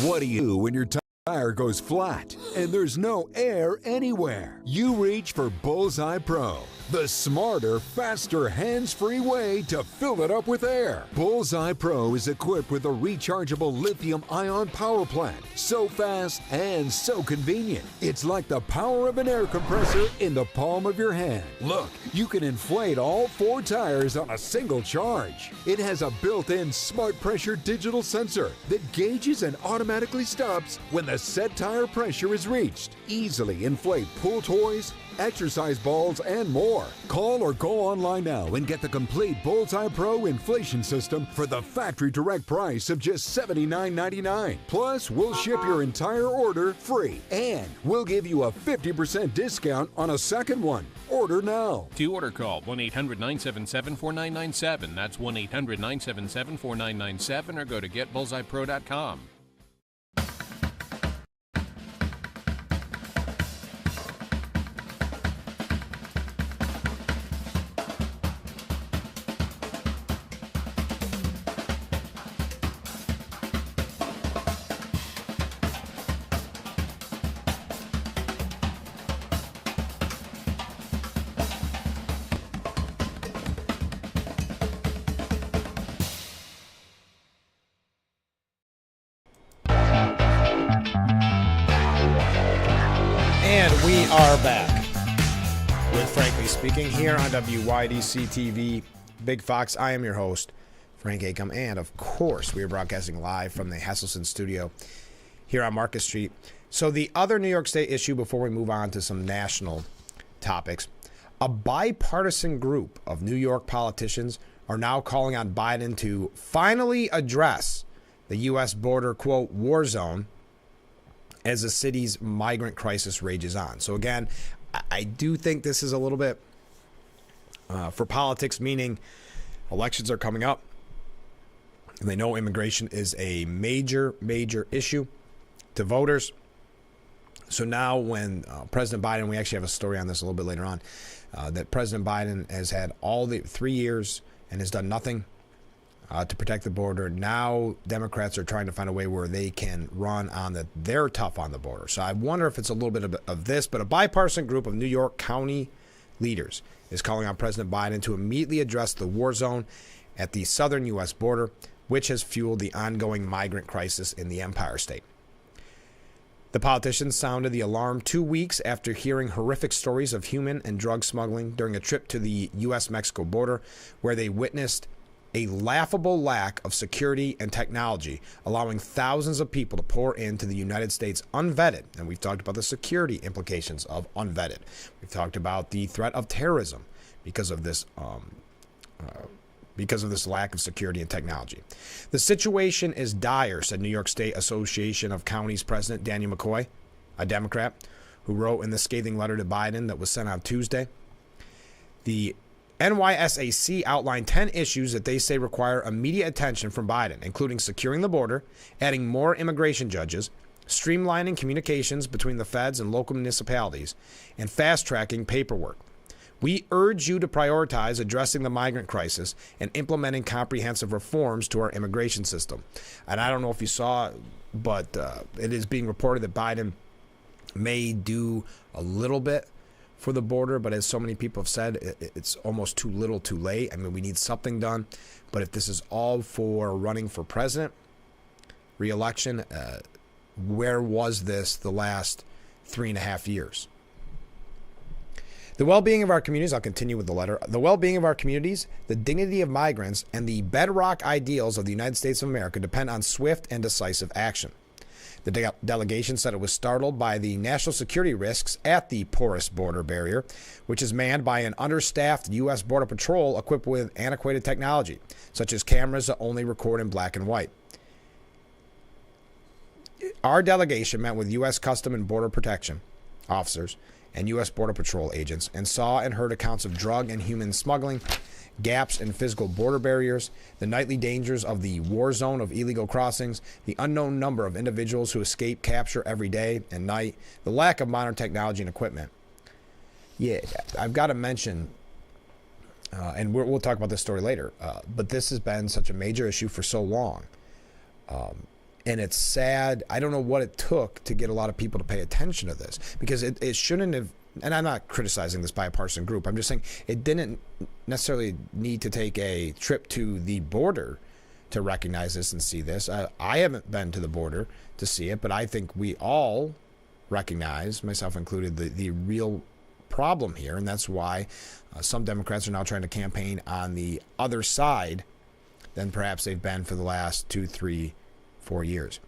Speaker 19: What do you do when your tire goes flat and there's no air anywhere? You reach for Bullseye Pro, the smarter, faster, hands-free way to fill it up with air. Bullseye Pro is equipped with a rechargeable lithium-ion power plant. So fast and so convenient. It's like the power of an air compressor in the palm of your hand. Look, you can inflate all 4 tires on a single charge. It has a built-in smart pressure digital sensor that gauges and automatically stops when the set tire pressure is reached. Easily inflate pool toys, exercise balls, and more. Call or go online now and get the complete Bullseye Pro inflation system for the factory direct price of just $79.99. Plus, we'll ship your entire order free, and we'll give you a 50% discount on a second one. Order now.
Speaker 20: To order, call 1-800-977-4997. That's 1-800-977-4997, or go to getbullseyepro.com.
Speaker 1: We are back with Frankly Speaking here on WYDC TV, Big Fox. I am your host, Frank Acom, and of course, we are broadcasting live from the Hesselson studio here on Market Street. So the other New York State issue before we move on to some national topics, a bipartisan group of New York politicians are now calling on Biden to finally address the U.S. border, quote, war zone, as the city's migrant crisis rages on. So again, I do think this is a little bit for politics, meaning elections are coming up, and they know immigration is a major, major issue to voters. So now when President Biden, we actually have a story on this a little bit later on, that President Biden has had all the 3 years and has done nothing to protect the border. Now Democrats are trying to find a way where they can run on that they're tough on the border. So I wonder if it's a little bit of this, but a bipartisan group of New York County leaders is calling on President Biden to immediately address the war zone at the southern U.S. border, which has fueled the ongoing migrant crisis in the Empire State. The politicians sounded the alarm 2 weeks after hearing horrific stories of human and drug smuggling during a trip to the U.S.-Mexico border, where they witnessed a laughable lack of security and technology, allowing thousands of people to pour into the United States unvetted. And we've talked about the security implications of unvetted. We've talked about the threat of terrorism because of this lack of security and technology. The situation is dire, said New York State Association of Counties President Daniel McCoy, a Democrat, who wrote in the scathing letter to Biden that was sent on Tuesday. The NYSAC outlined 10 issues that they say require immediate attention from Biden, including securing the border, adding more immigration judges, streamlining communications between the feds and local municipalities, and fast-tracking paperwork. We urge you to prioritize addressing the migrant crisis and implementing comprehensive reforms to our immigration system. And I don't know if you saw, but it is being reported that Biden may do a little bit for the border, but as so many people have said, it's almost too little too late. I mean, we need something done. But if this is all for running for president, re-election, where was this the last 3.5 years? The well-being of our communities, I'll continue with the letter. The well-being of our communities, the dignity of migrants, and the bedrock ideals of the United States of America depend on swift and decisive action. The delegation said it was startled by the national security risks at the porous border barrier, which is manned by an understaffed U.S. Border Patrol equipped with antiquated technology, such as cameras that only record in black and white. Our delegation met with U.S. Custom and Border Protection officers and U.S. Border Patrol agents and saw and heard accounts of drug and human smuggling, gaps in physical border barriers, the nightly dangers of the war zone of illegal crossings, the unknown number of individuals who escape capture every day and night, the lack of modern technology and equipment. Yeah, I've got to mention, and we'll talk about this story later, but this has been such a major issue for so long. And it's sad. I don't know what it took to get a lot of people to pay attention to this, because it shouldn't have, and I'm not criticizing this bipartisan group. I'm just saying it didn't necessarily need to take a trip to the border to recognize this and see this. I haven't been to the border to see it, but I think we all recognize, myself included, the real problem here. And that's why some Democrats are now trying to campaign on the other side than perhaps they've been for the last 2, 3, 4 years.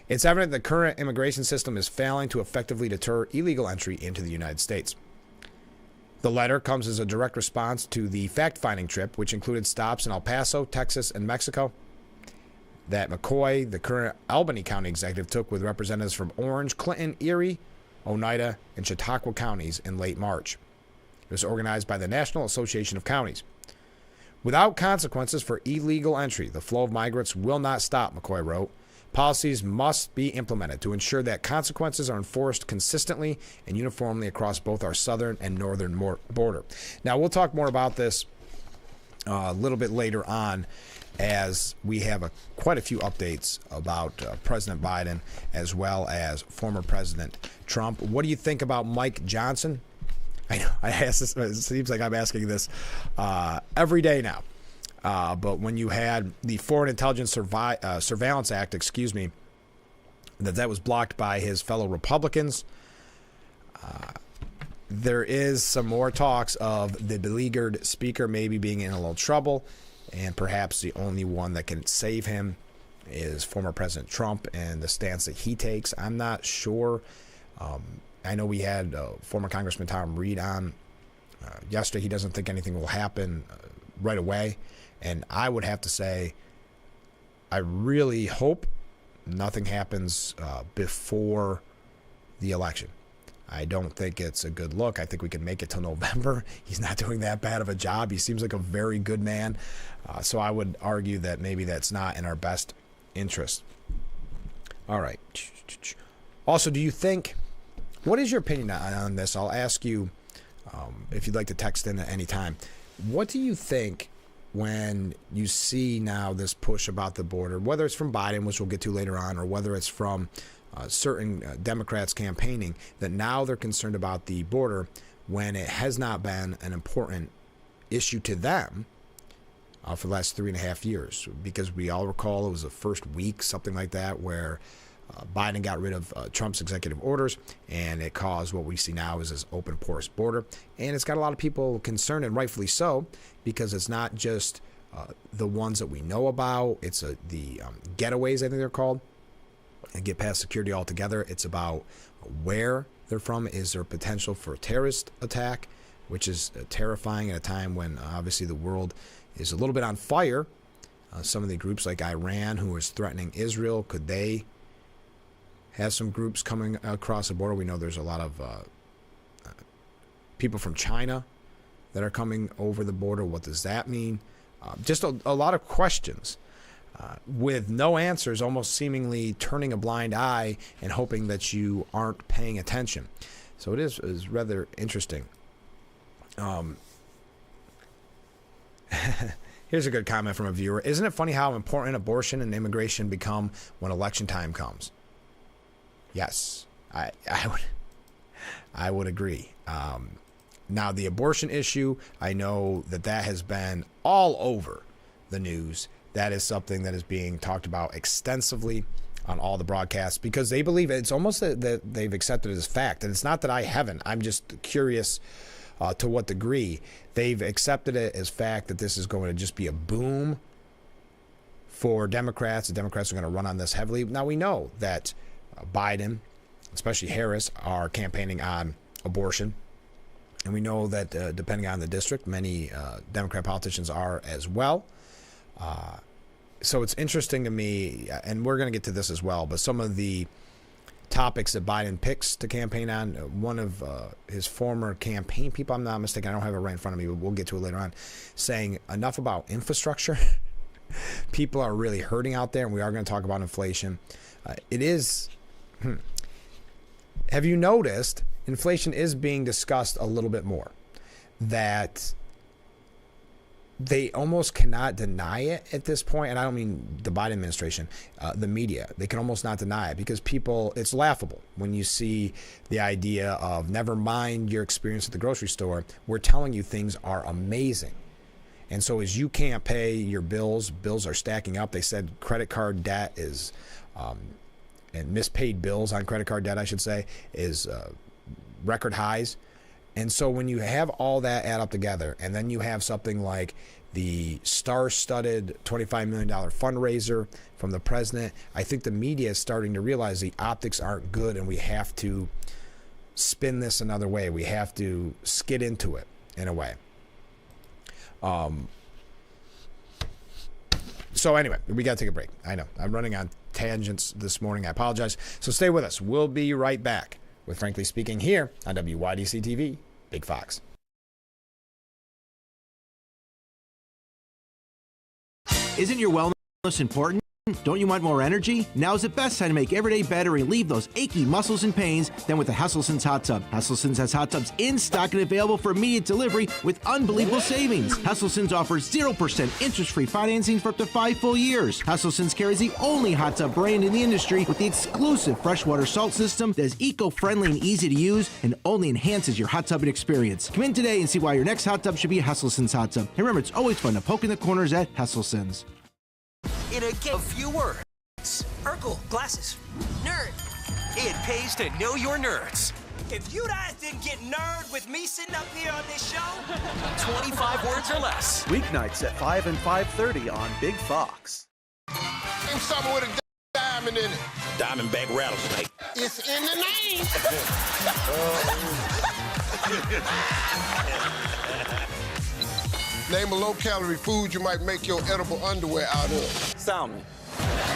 Speaker 1: It's evident the current immigration system is failing to effectively deter illegal entry into the United States. The letter comes as a direct response to the fact-finding trip, which included stops in El Paso, Texas, and Mexico, that McCoy, the current Albany County executive, took with representatives from Orange, Clinton, Erie, Oneida, and Chautauqua counties in late March. It was organized by the National Association of Counties. Without consequences for illegal entry, the flow of migrants will not stop, McCoy wrote. Policies must be implemented to ensure that consequences are enforced consistently and uniformly across both our southern and northern border. Now, we'll talk more about this a little bit later on, as we have quite a few updates about President Biden as well as former President Trump. What do you think about Mike Johnson? I know I ask this. It seems like I'm asking this every day now. But when you had the Foreign Intelligence Surveillance Act, that was blocked by his fellow Republicans, there is some more talks of the beleaguered speaker maybe being in a little trouble, and perhaps the only one that can save him is former President Trump and the stance that he takes. I'm not sure. I know we had former Congressman Tom Reed on yesterday. He doesn't think anything will happen right away. And I would have to say, I really hope nothing happens before the election. I don't think it's a good look. I think we can make it till November. He's not doing that bad of a job. He seems like a very good man. So I would argue that maybe that's not in our best interest. All right. Also, do you think, what is your opinion on this? I'll ask you if you'd like to text in at any time. What do you think when you see now this push about the border, whether it's from Biden, which we'll get to later on, or whether it's from certain Democrats campaigning, that now they're concerned about the border when it has not been an important issue to them for the last 3.5 years? Because we all recall it was the first week, something like that, where Biden got rid of Trump's executive orders, and it caused what we see now as this open, porous border. And it's got a lot of people concerned, and rightfully so, because it's not just the ones that we know about. It's the getaways, I think they're called, and get past security altogether. It's about where they're from. Is there potential for a terrorist attack, which is terrifying at a time when obviously the world is a little bit on fire. Some of the groups like Iran, who is threatening Israel, could they have some groups coming across the border? We know there's a lot of people from China that are coming over the border. What does that mean? Just a lot of questions with no answers, almost seemingly turning a blind eye and hoping that you aren't paying attention. So it is rather interesting. Here's a good comment from a viewer. Isn't it funny how important abortion and immigration become when election time comes? Yes, I would agree. Now, the abortion issue, I know that has been all over the news. That is something that is being talked about extensively on all the broadcasts because they believe it's almost that they've accepted it as fact. And it's not that I haven't. I'm just curious to what degree they've accepted it as fact that this is going to just be a boom for Democrats. The Democrats are going to run on this heavily. Now, we know that Biden, especially Harris, are campaigning on abortion. And we know that depending on the district, many Democrat politicians are as well. So it's interesting to me, and we're going to get to this as well, but some of the topics that Biden picks to campaign on, one of his former campaign people, I'm not mistaken, I don't have it right in front of me, but we'll get to it later on, saying enough about infrastructure. People are really hurting out there, and we are going to talk about inflation. It is... Have you noticed inflation is being discussed a little bit more? That they almost cannot deny it at this point. And I don't mean the Biden administration, the media. They can almost not deny it because people, it's laughable when you see the idea of never mind your experience at the grocery store. We're telling you things are amazing. And so as you can't pay your bills are stacking up. They said credit card debt is... and mispaid bills on credit card debt, I should say, is record highs. And so when you have all that add up together, and then you have something like the star-studded $25 million fundraiser from the president, I think the media is starting to realize the optics aren't good, and we have to spin this another way. We have to skid into it in a way. So anyway, we got to take a break. I know I'm running on tangents this morning. I apologize. So stay with us. We'll be right back with Frankly Speaking here on WYDC TV, Big Fox.
Speaker 2: Isn't your wellness important? Don't you want more energy? Now's the best time to make every day better and relieve those achy muscles and pains than with the Hesselson's Hot Tub. Hesselson's has hot tubs in stock and available for immediate delivery with unbelievable savings. Hesselson's offers 0% interest-free financing for up to 5 full years. Hesselson's carries the only hot tub brand in the industry with the exclusive freshwater salt system that is eco-friendly and easy to use and only enhances your hot tubbing experience. Come in today and see why your next hot tub should be a Hesselson's hot tub. And remember, it's always fun to poke in the corners at Hesselson's.
Speaker 21: In a game of few words. Urkel, glasses. Nerd. It pays to know your nerds. If you guys didn't get nerd with me sitting up here on this show, 25 words or less.
Speaker 22: Weeknights at 5 and 5:30 on Big Fox.
Speaker 23: And something with a diamond in it.
Speaker 24: Diamondback rattlesnake.
Speaker 23: It's in the name. Name a low-calorie food you might make your edible underwear out of.
Speaker 24: Salmon.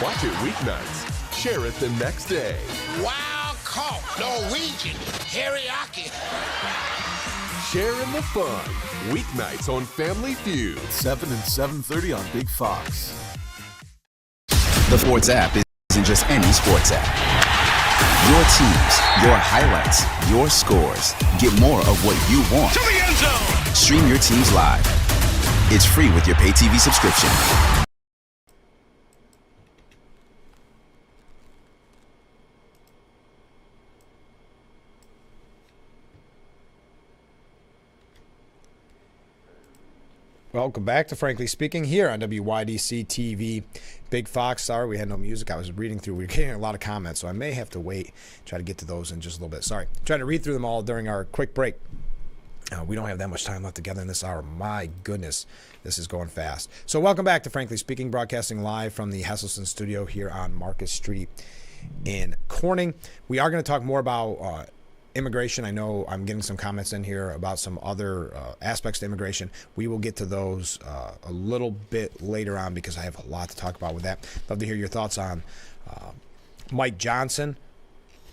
Speaker 25: Watch it weeknights. Share it the next day.
Speaker 23: Wild caught Norwegian teriyaki.
Speaker 25: Share in the fun. Weeknights on Family Feud.
Speaker 22: 7 and 7:30 on Big Fox.
Speaker 26: The Sports app isn't just any sports app. Your teams, your highlights, your scores. Get more of what you want.
Speaker 24: To the end zone.
Speaker 26: Stream your teams live. It's free with your pay TV subscription.
Speaker 1: Welcome back to Frankly Speaking here on WYDC TV. Big Fox, sorry we had no music. I was reading through. We were getting a lot of comments, so I may have to wait, try to get to those in just a little bit. Sorry. Trying to read through them all during our quick break. We don't have that much time left together in this hour. My goodness, this is going fast. So welcome back to Frankly Speaking, broadcasting live from the Hesselson studio here on Marcus Street in Corning. We are going to talk more about immigration. I know I'm getting some comments in here about some other aspects to immigration. We will get to those a little bit later on because I have a lot to talk about with that. Love to hear your thoughts on Mike Johnson.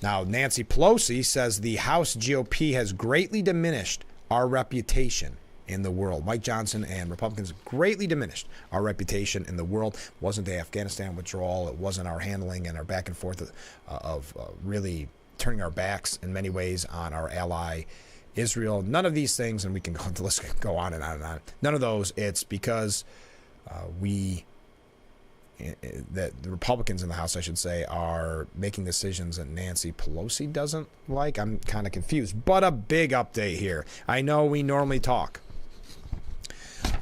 Speaker 1: Now, Nancy Pelosi says the House GOP has greatly diminished our reputation in the world. Mike Johnson and Republicans greatly diminished our reputation in the world. It wasn't the Afghanistan withdrawal. It wasn't our handling and our back and forth of really turning our backs in many ways on our ally Israel. None of these things, and we can go on and on and on. None of those. It's because that the Republicans in the House, I should say, are making decisions that Nancy Pelosi doesn't like. I'm kind of confused. But a big update here. I know we normally talk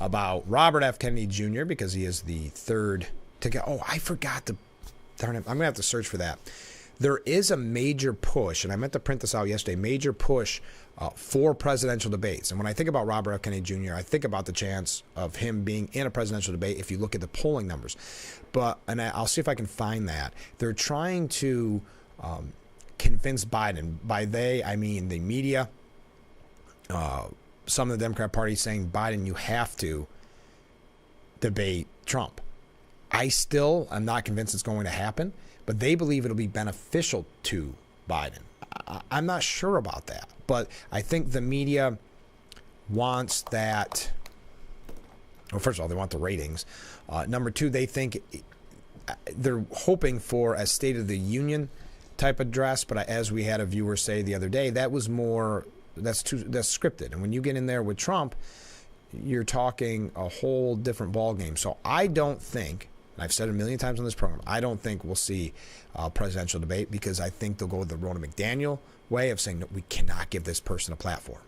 Speaker 1: about Robert F. Kennedy Jr. because he is the third to go. Oh, I forgot to. Darn it. I'm going to have to search for that. There is a major push, and I meant to print this out yesterday, major push for presidential debates. And when I think about Robert F. Kennedy Jr., I think about the chance of him being in a presidential debate if you look at the polling numbers. And I'll see if I can find that. They're trying to convince Biden. By they, I mean the media, some of the Democrat Party saying, Biden, you have to debate Trump. I still am not convinced it's going to happen, but they believe it'll be beneficial to Biden. I'm not sure about that, but I think the media wants that. Well, first of all, they want the ratings. Number two, they think they're hoping for a State of the Union type address, but as we had a viewer say the other day, that was more, that's scripted. And when you get in there with Trump, you're talking a whole different ballgame. So I don't think, and I've said it a million times on this program, I don't think we'll see a presidential debate because I think they'll go with the Ronna McDaniel way of saying, no, we cannot give this person a platform.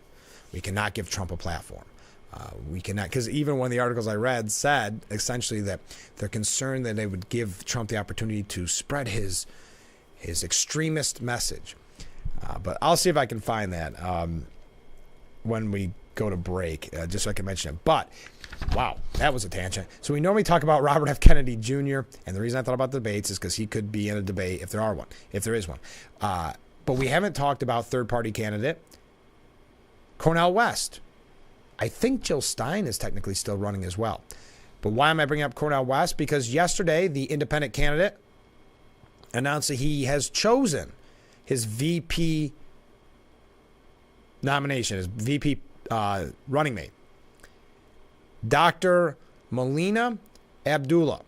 Speaker 1: We cannot give Trump a platform. We cannot, because even one of the articles I read said essentially that they're concerned that they would give Trump the opportunity to spread his extremist message. But I'll see if I can find that when we go to break, just so I can mention it. But wow, that was a tangent. So we normally talk about Robert F. Kennedy Jr., and the reason I thought about the debates is because he could be in a debate if there is one. But we haven't talked about third-party candidate Cornel West. I think Jill Stein is technically still running as well. But why am I bringing up Cornel West? Because yesterday, the independent candidate announced that he has chosen his VP nomination, his VP running mate, Dr. Melina Abdullah.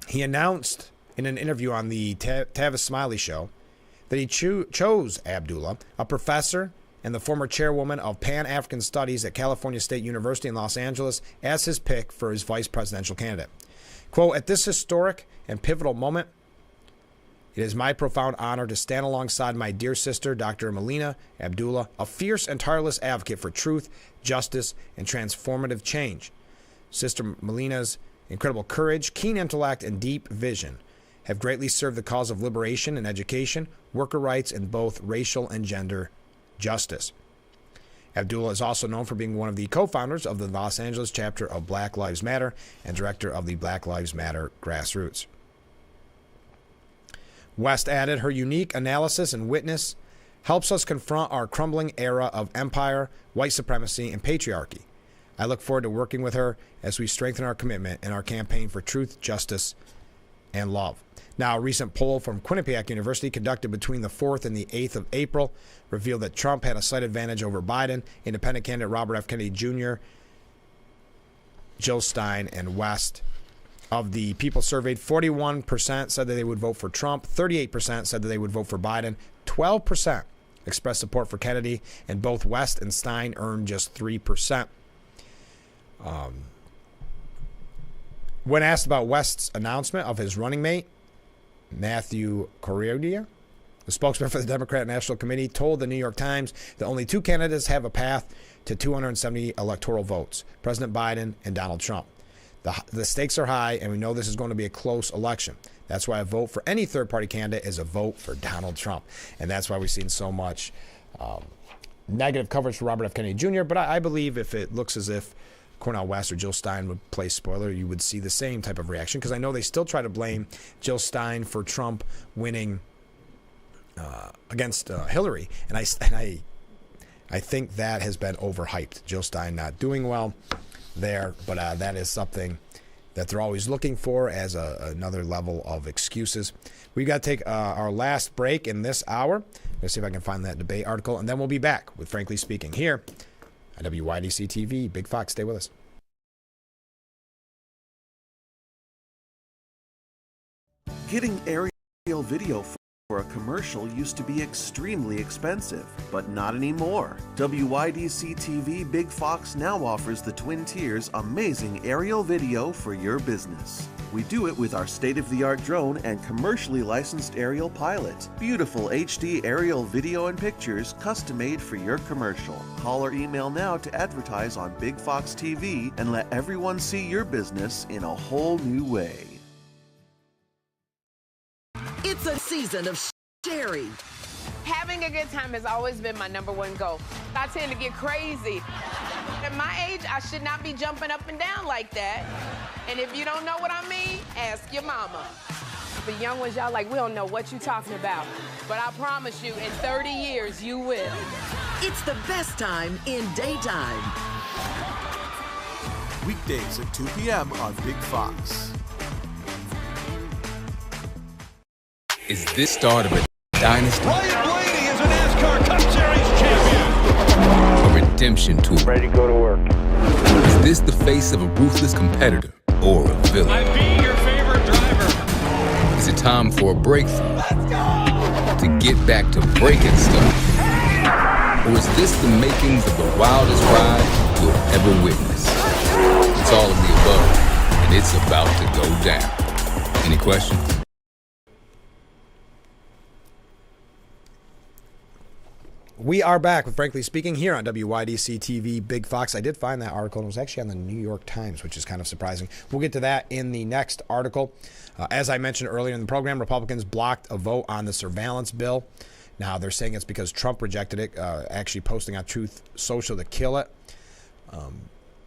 Speaker 1: He announced in an interview on the Tavis Smiley show that he chose Abdullah, a professor and the former chairwoman of Pan-African Studies at California State University in Los Angeles, as his pick for his vice presidential candidate. Quote, at this historic and pivotal moment, it is my profound honor to stand alongside my dear sister, Dr. Melina Abdullah, a fierce and tireless advocate for truth, justice, and transformative change. Sister Melina's incredible courage, keen intellect, and deep vision have greatly served the cause of liberation and education, worker rights, and both racial and gender justice. Abdullah is also known for being one of the co-founders of the Los Angeles chapter of Black Lives Matter and director of the Black Lives Matter Grassroots. West added, her unique analysis and witness helps us confront our crumbling era of empire, white supremacy, and patriarchy. I look forward to working with her as we strengthen our commitment in our campaign for truth, justice, and love. Now, a recent poll from Quinnipiac University conducted between the 4th and the 8th of April revealed that Trump had a slight advantage over Biden. Independent candidate Robert F. Kennedy Jr., Jill Stein, and West. Of the people surveyed, 41% said that they would vote for Trump, 38% said that they would vote for Biden, 12% expressed support for Kennedy, and both West and Stein earned just 3%. When asked about West's announcement of his running mate, Matthew Correia, the spokesman for the Democrat National Committee, told the New York Times that only two candidates have a path to 270 electoral votes, President Biden and Donald Trump. The stakes are high, and we know this is going to be a close election. That's why a vote for any third-party candidate is a vote for Donald Trump. And that's why we've seen so much negative coverage for Robert F. Kennedy Jr., but I believe if it looks as if Cornel West or Jill Stein would play spoiler, you would see the same type of reaction, because I know they still try to blame Jill Stein for Trump winning against Hillary, and I think that has been overhyped. Jill Stein not doing well there, but that is something that they're always looking for as another level of excuses. We've got to take our last break in this hour. Let's see if I can find that debate article, and then we'll be back with Frankly Speaking here on WYDC TV. Big Fox, stay with us.
Speaker 22: Getting aerial video for a commercial used to be extremely expensive, but not anymore. WYDC TV Big Fox now offers the Twin Tiers amazing aerial video for your business. We do it with our state-of-the-art drone and commercially licensed aerial pilot. Beautiful HD aerial video and pictures custom-made for your commercial. Call or email now to advertise on Big Fox TV and let everyone see your business in a whole new way.
Speaker 3: It's a season of sharing.
Speaker 7: Having a good time has always been my number one goal. I tend to get crazy. At my age, I should not be jumping up and down like that. And if you don't know what I mean, ask your mama. The young ones, y'all like, we don't know what you're talking about. But I promise you, in 30 years, you will.
Speaker 3: It's the best time in daytime.
Speaker 22: Weekdays at 2 p.m. on Big Fox.
Speaker 12: Is this start of a dynasty?
Speaker 24: Ryan Blaney is a NASCAR Cup Series champion.
Speaker 12: A redemption tour?
Speaker 17: Ready to go to work.
Speaker 12: Is this the face of a ruthless competitor or a villain?
Speaker 17: I'm being your favorite driver.
Speaker 12: Is it time for a breakthrough? Let's go! To get back to breaking stuff? Or is this the makings of the wildest ride you'll ever witness? It's all of the above, and it's about to go down. Any questions?
Speaker 1: We are back with Frankly Speaking here on WYDC TV Big Fox. I did find that article, and it was actually on the New York Times, which is kind of surprising. We'll get to that in the next article. As I mentioned earlier in the program, Republicans blocked a vote on the surveillance bill. Now, they're saying it's because Trump rejected it, actually posting on Truth Social to kill it.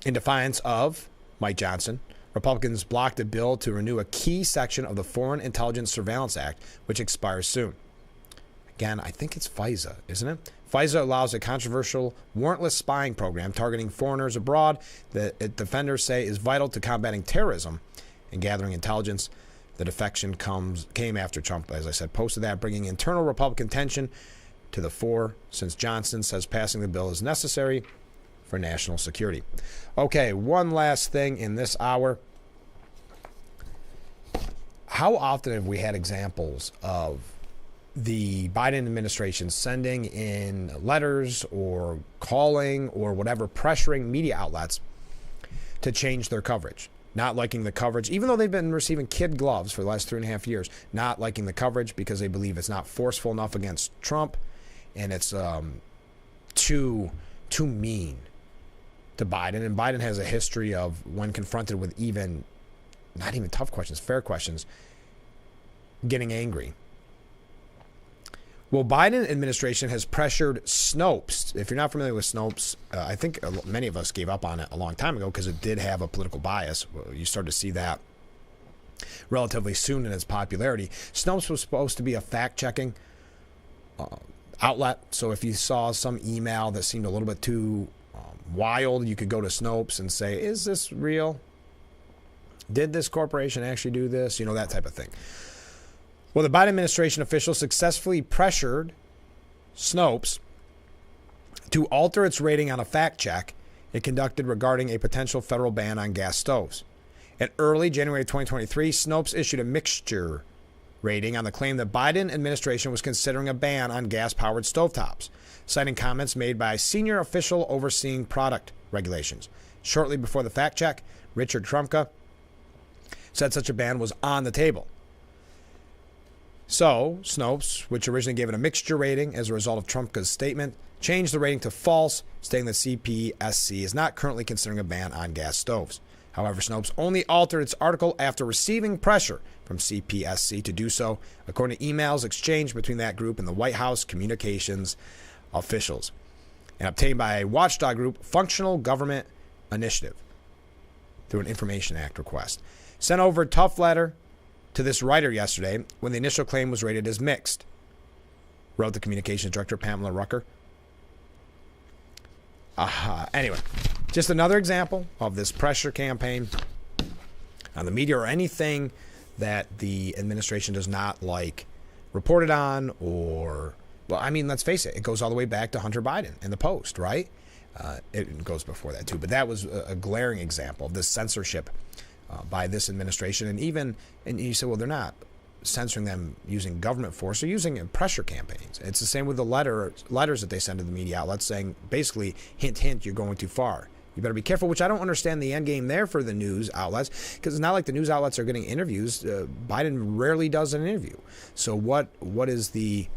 Speaker 1: In defiance of Mike Johnson, Republicans blocked a bill to renew a key section of the Foreign Intelligence Surveillance Act, which expires soon. Again, I think it's FISA, isn't it? FISA allows a controversial warrantless spying program targeting foreigners abroad that defenders say is vital to combating terrorism and gathering intelligence. The defection came after Trump, as I said, posted that, bringing internal Republican tension to the fore since Johnson says passing the bill is necessary for national security. Okay, one last thing in this hour. How often have we had examples of the Biden administration sending in letters or calling or whatever, pressuring media outlets to change their coverage? Not liking the coverage, even though they've been receiving kid gloves for the last 3.5 years, not liking the coverage because they believe it's not forceful enough against Trump and it's too mean to Biden. And Biden has a history of, when confronted with not even tough questions, fair questions, getting angry. Well, Biden administration has pressured Snopes. If you're not familiar with Snopes, I think many of us gave up on it a long time ago because it did have a political bias. You started to see that relatively soon in its popularity. Snopes was supposed to be a fact-checking outlet. So if you saw some email that seemed a little bit too wild, you could go to Snopes and say, is this real? Did this corporation actually do this? You know, that type of thing. Well, the Biden administration officials successfully pressured Snopes to alter its rating on a fact check it conducted regarding a potential federal ban on gas stoves. In early January 2023, Snopes issued a mixture rating on the claim that Biden administration was considering a ban on gas-powered stovetops, citing comments made by a senior official overseeing product regulations. Shortly before the fact check, Richard Trumka said such a ban was on the table. So, Snopes, which originally gave it a mixture rating as a result of Trumka's statement, changed the rating to false, stating that CPSC is not currently considering a ban on gas stoves. However, Snopes only altered its article after receiving pressure from CPSC to do so, according to emails exchanged between that group and the White House communications officials. and obtained by a watchdog group, Functional Government Initiative, through an Information Act request. Sent over a tough letter to this writer yesterday when the initial claim was rated as mixed, wrote the communications director, Pamela Rucker. Anyway, just another example of this pressure campaign on the media or anything that the administration does not like reported on or, well, I mean, let's face it, it goes all the way back to Hunter Biden and the Post, right? It goes before that too, but that was a glaring example of this censorship by this administration. And you say, well, they're not censoring them using government force, they're using pressure campaigns. It's the same with the letters that they send to the media outlets saying, basically, hint, hint, you're going too far. You better be careful, which I don't understand the end game there for the news outlets, because it's not like the news outlets are getting interviews. Biden rarely does an interview. So what is the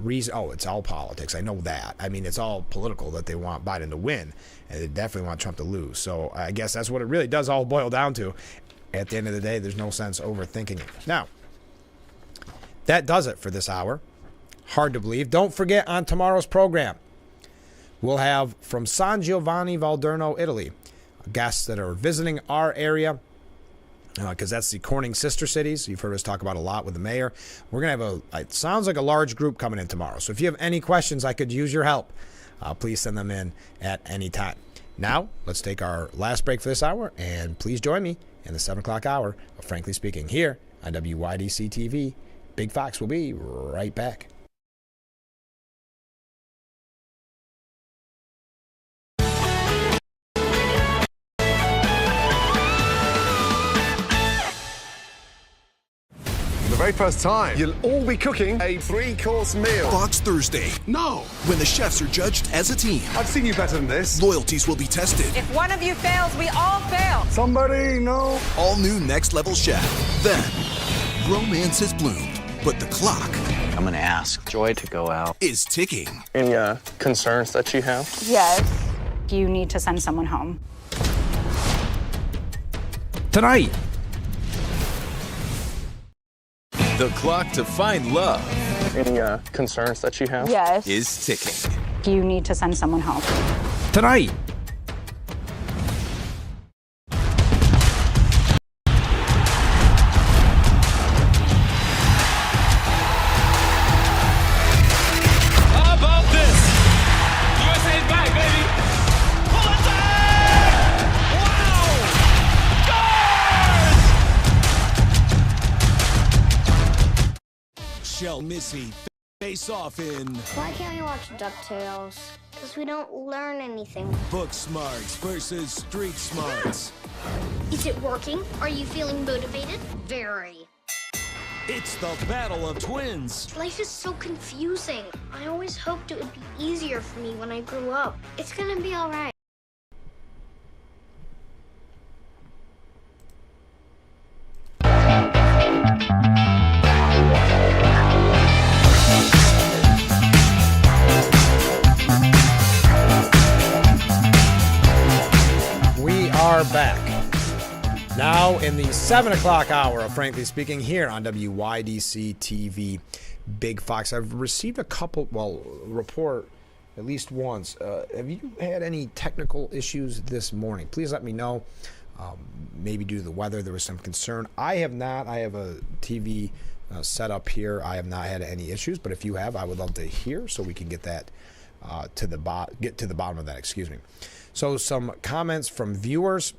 Speaker 1: reason? Oh, it's all politics. I know that. I mean, it's all political that they want Biden to win, and they definitely want Trump to lose. So I guess that's what it really does all boil down to. At the end of the day, there's no sense overthinking it. Now, that does it for this hour. Hard to believe. Don't forget, on tomorrow's program, we'll have from San Giovanni Valderno, Italy, guests that are visiting our area, because that's the Corning sister cities. You've heard us talk about a lot with the mayor. We're going to have it sounds like a large group coming in tomorrow. So if you have any questions, I could use your help. Please send them in at any time. Now, let's take our last break for this hour, and please join me in the 7 o'clock hour of Frankly Speaking here on WYDC TV. Big Fox will be right back.
Speaker 13: The very first time, you'll all be cooking a 3-course meal.
Speaker 4: Fox Thursday.
Speaker 13: No!
Speaker 4: When the chefs are judged as a team.
Speaker 13: I've seen you better than this.
Speaker 4: Loyalties will be tested.
Speaker 6: If one of you fails, we all fail.
Speaker 13: Somebody, no.
Speaker 4: All new Next Level Chef. Then, romance has bloomed, but the clock...
Speaker 14: I'm gonna ask Joy to go out.
Speaker 4: ...is ticking.
Speaker 15: Any concerns that you have?
Speaker 8: Yes. You need to send someone home.
Speaker 1: Tonight.
Speaker 25: The clock to find love.
Speaker 15: Any concerns that you have?
Speaker 8: Yes.
Speaker 25: Is ticking.
Speaker 8: You need to send someone home.
Speaker 1: Tonight.
Speaker 24: How about this? USA's back, baby. Pull it back! Wow! Scores!
Speaker 9: Shell Missy face off in
Speaker 10: Why can't we watch DuckTales? Because we don't learn anything.
Speaker 9: Book Smarts versus Street Smarts.
Speaker 10: Is it working? Are you feeling motivated? Very.
Speaker 9: It's the battle of twins.
Speaker 10: Life is so confusing. I always hoped it would be easier for me when I grew up. It's gonna be all right.
Speaker 1: We are back. Now in the 7 o'clock hour of Frankly Speaking here on WYDC TV Big Fox. I've received a couple, report at least once. Have you had any technical issues this morning? Please let me know. Maybe due to the weather, there was some concern. I have not. I have a TV set up here. I have not had any issues, but if you have, I would love to hear so we can get that get to the bottom of that. Excuse me. So some comments from viewers.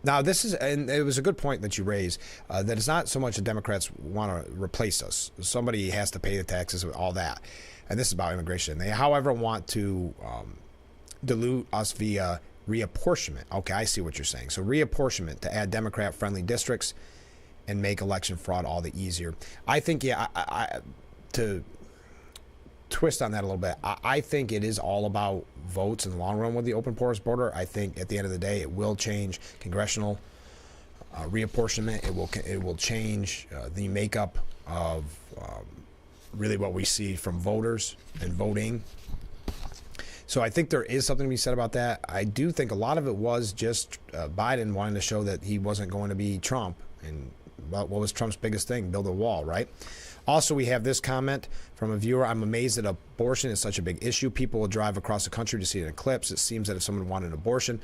Speaker 1: Now this is, and it was a good point that you raised, that it's not so much the Democrats want to replace us. Somebody has to pay the taxes, all that. And this is about immigration. They, however, want to dilute us via reapportionment. Okay, I see what you're saying. So reapportionment to add Democrat-friendly districts and make election fraud all the easier. I think, yeah, to twist on that a little bit, I think it is all about votes in the long run with the open porous border. I think at the end of the day, it will change congressional reapportionment. It will change the makeup of really what we see from voters and voting. So I think there is something to be said about that. I do think a lot of it was just Biden wanting to show that he wasn't going to be Trump and what was Trump's biggest thing? Build a wall, right? Also, we have this comment from a viewer. I'm amazed that abortion is such a big issue. People will drive across the country to see an eclipse. It seems that if someone wanted an abortion,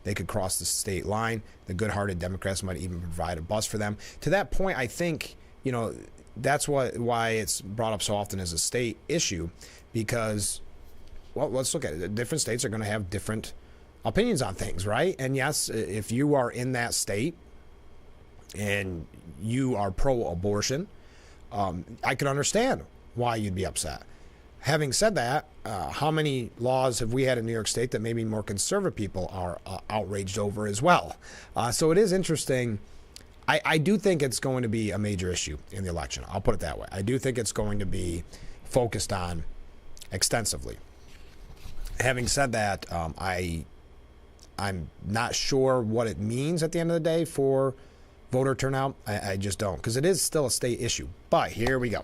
Speaker 1: they could cross the state line. The good-hearted Democrats might even provide a bus for them. To that point, I think, that's why it's brought up so often as a state issue, because, well, let's look at it. Different states are going to have different opinions on things, right? And yes, if you are in that state and you are pro-abortion, I can understand why you'd be upset. Having said that, how many laws have we had in New York State that maybe more conservative people are outraged over as well? So it is interesting. I do think it's going to be a major issue in the election. I'll put it that way. I do think it's going to be focused on extensively. Having said that, I'm not sure what it means at the end of the day for voter turnout. I just don't, because it is still a state issue. But here we go.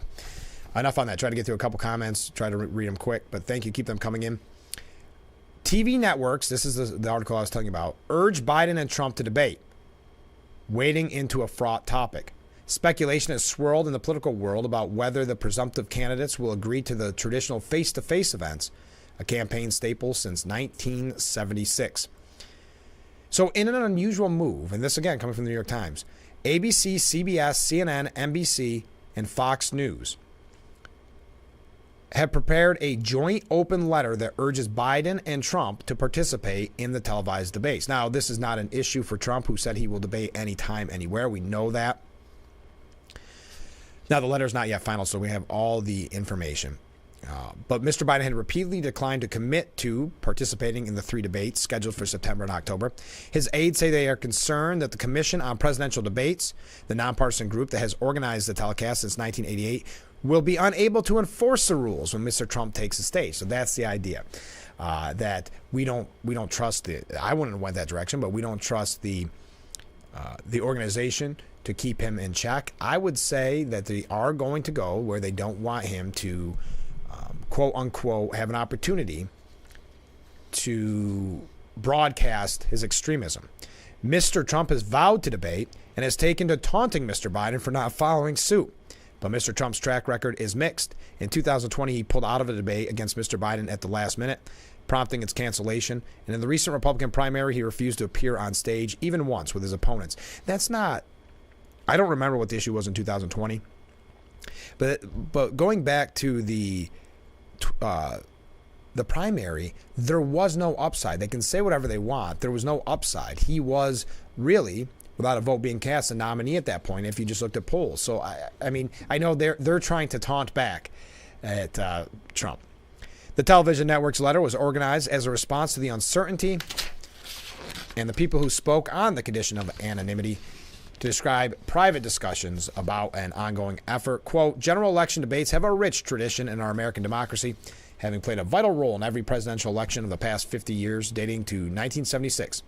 Speaker 1: Enough on that. Try to get through a couple comments. Try to read them quick, but thank you. Keep them coming in. TV networks, this is the article I was telling you about, urge Biden and Trump to debate, wading into a fraught topic. Speculation has swirled in the political world about whether the presumptive candidates will agree to the traditional face-to-face events, a campaign staple since 1976. So in an unusual move, and this again coming from the New York Times, ABC, CBS, CNN, NBC, and Fox News have prepared a joint open letter that urges Biden and Trump to participate in the televised debates. Now, this is not an issue for Trump, who said he will debate anytime, anywhere. We know that. Now, the letter is not yet final, so we have all the information. But Mr. Biden had repeatedly declined to commit to participating in the 3 debates scheduled for September and October. His aides say they are concerned that the Commission on Presidential Debates, the nonpartisan group that has organized the telecast since 1988, will be unable to enforce the rules when Mr. Trump takes the stage. So that's the idea, that we don't trust I wouldn't have went that direction, but we don't trust the organization to keep him in check. I would say that they are going to go where they don't want him to, quote unquote, have an opportunity to broadcast his extremism. Mr. Trump has vowed to debate and has taken to taunting Mr. Biden for not following suit. But Mr. Trump's track record is mixed. In 2020, he pulled out of a debate against Mr. Biden at the last minute, prompting its cancellation. And in the recent Republican primary, he refused to appear on stage even once with his opponents. I don't remember what the issue was in 2020. But going back to the primary, there was no upside. They can say whatever they want. There was no upside. He was really, without a vote being cast, a nominee at that point if you just looked at polls. So, I mean, I know they're trying to taunt back at Trump. The television network's letter was organized as a response to the uncertainty and the people who spoke on the condition of anonymity to describe private discussions about an ongoing effort. Quote, general election debates have a rich tradition in our American democracy, having played a vital role in every presidential election of the past 50 years, dating to 1976.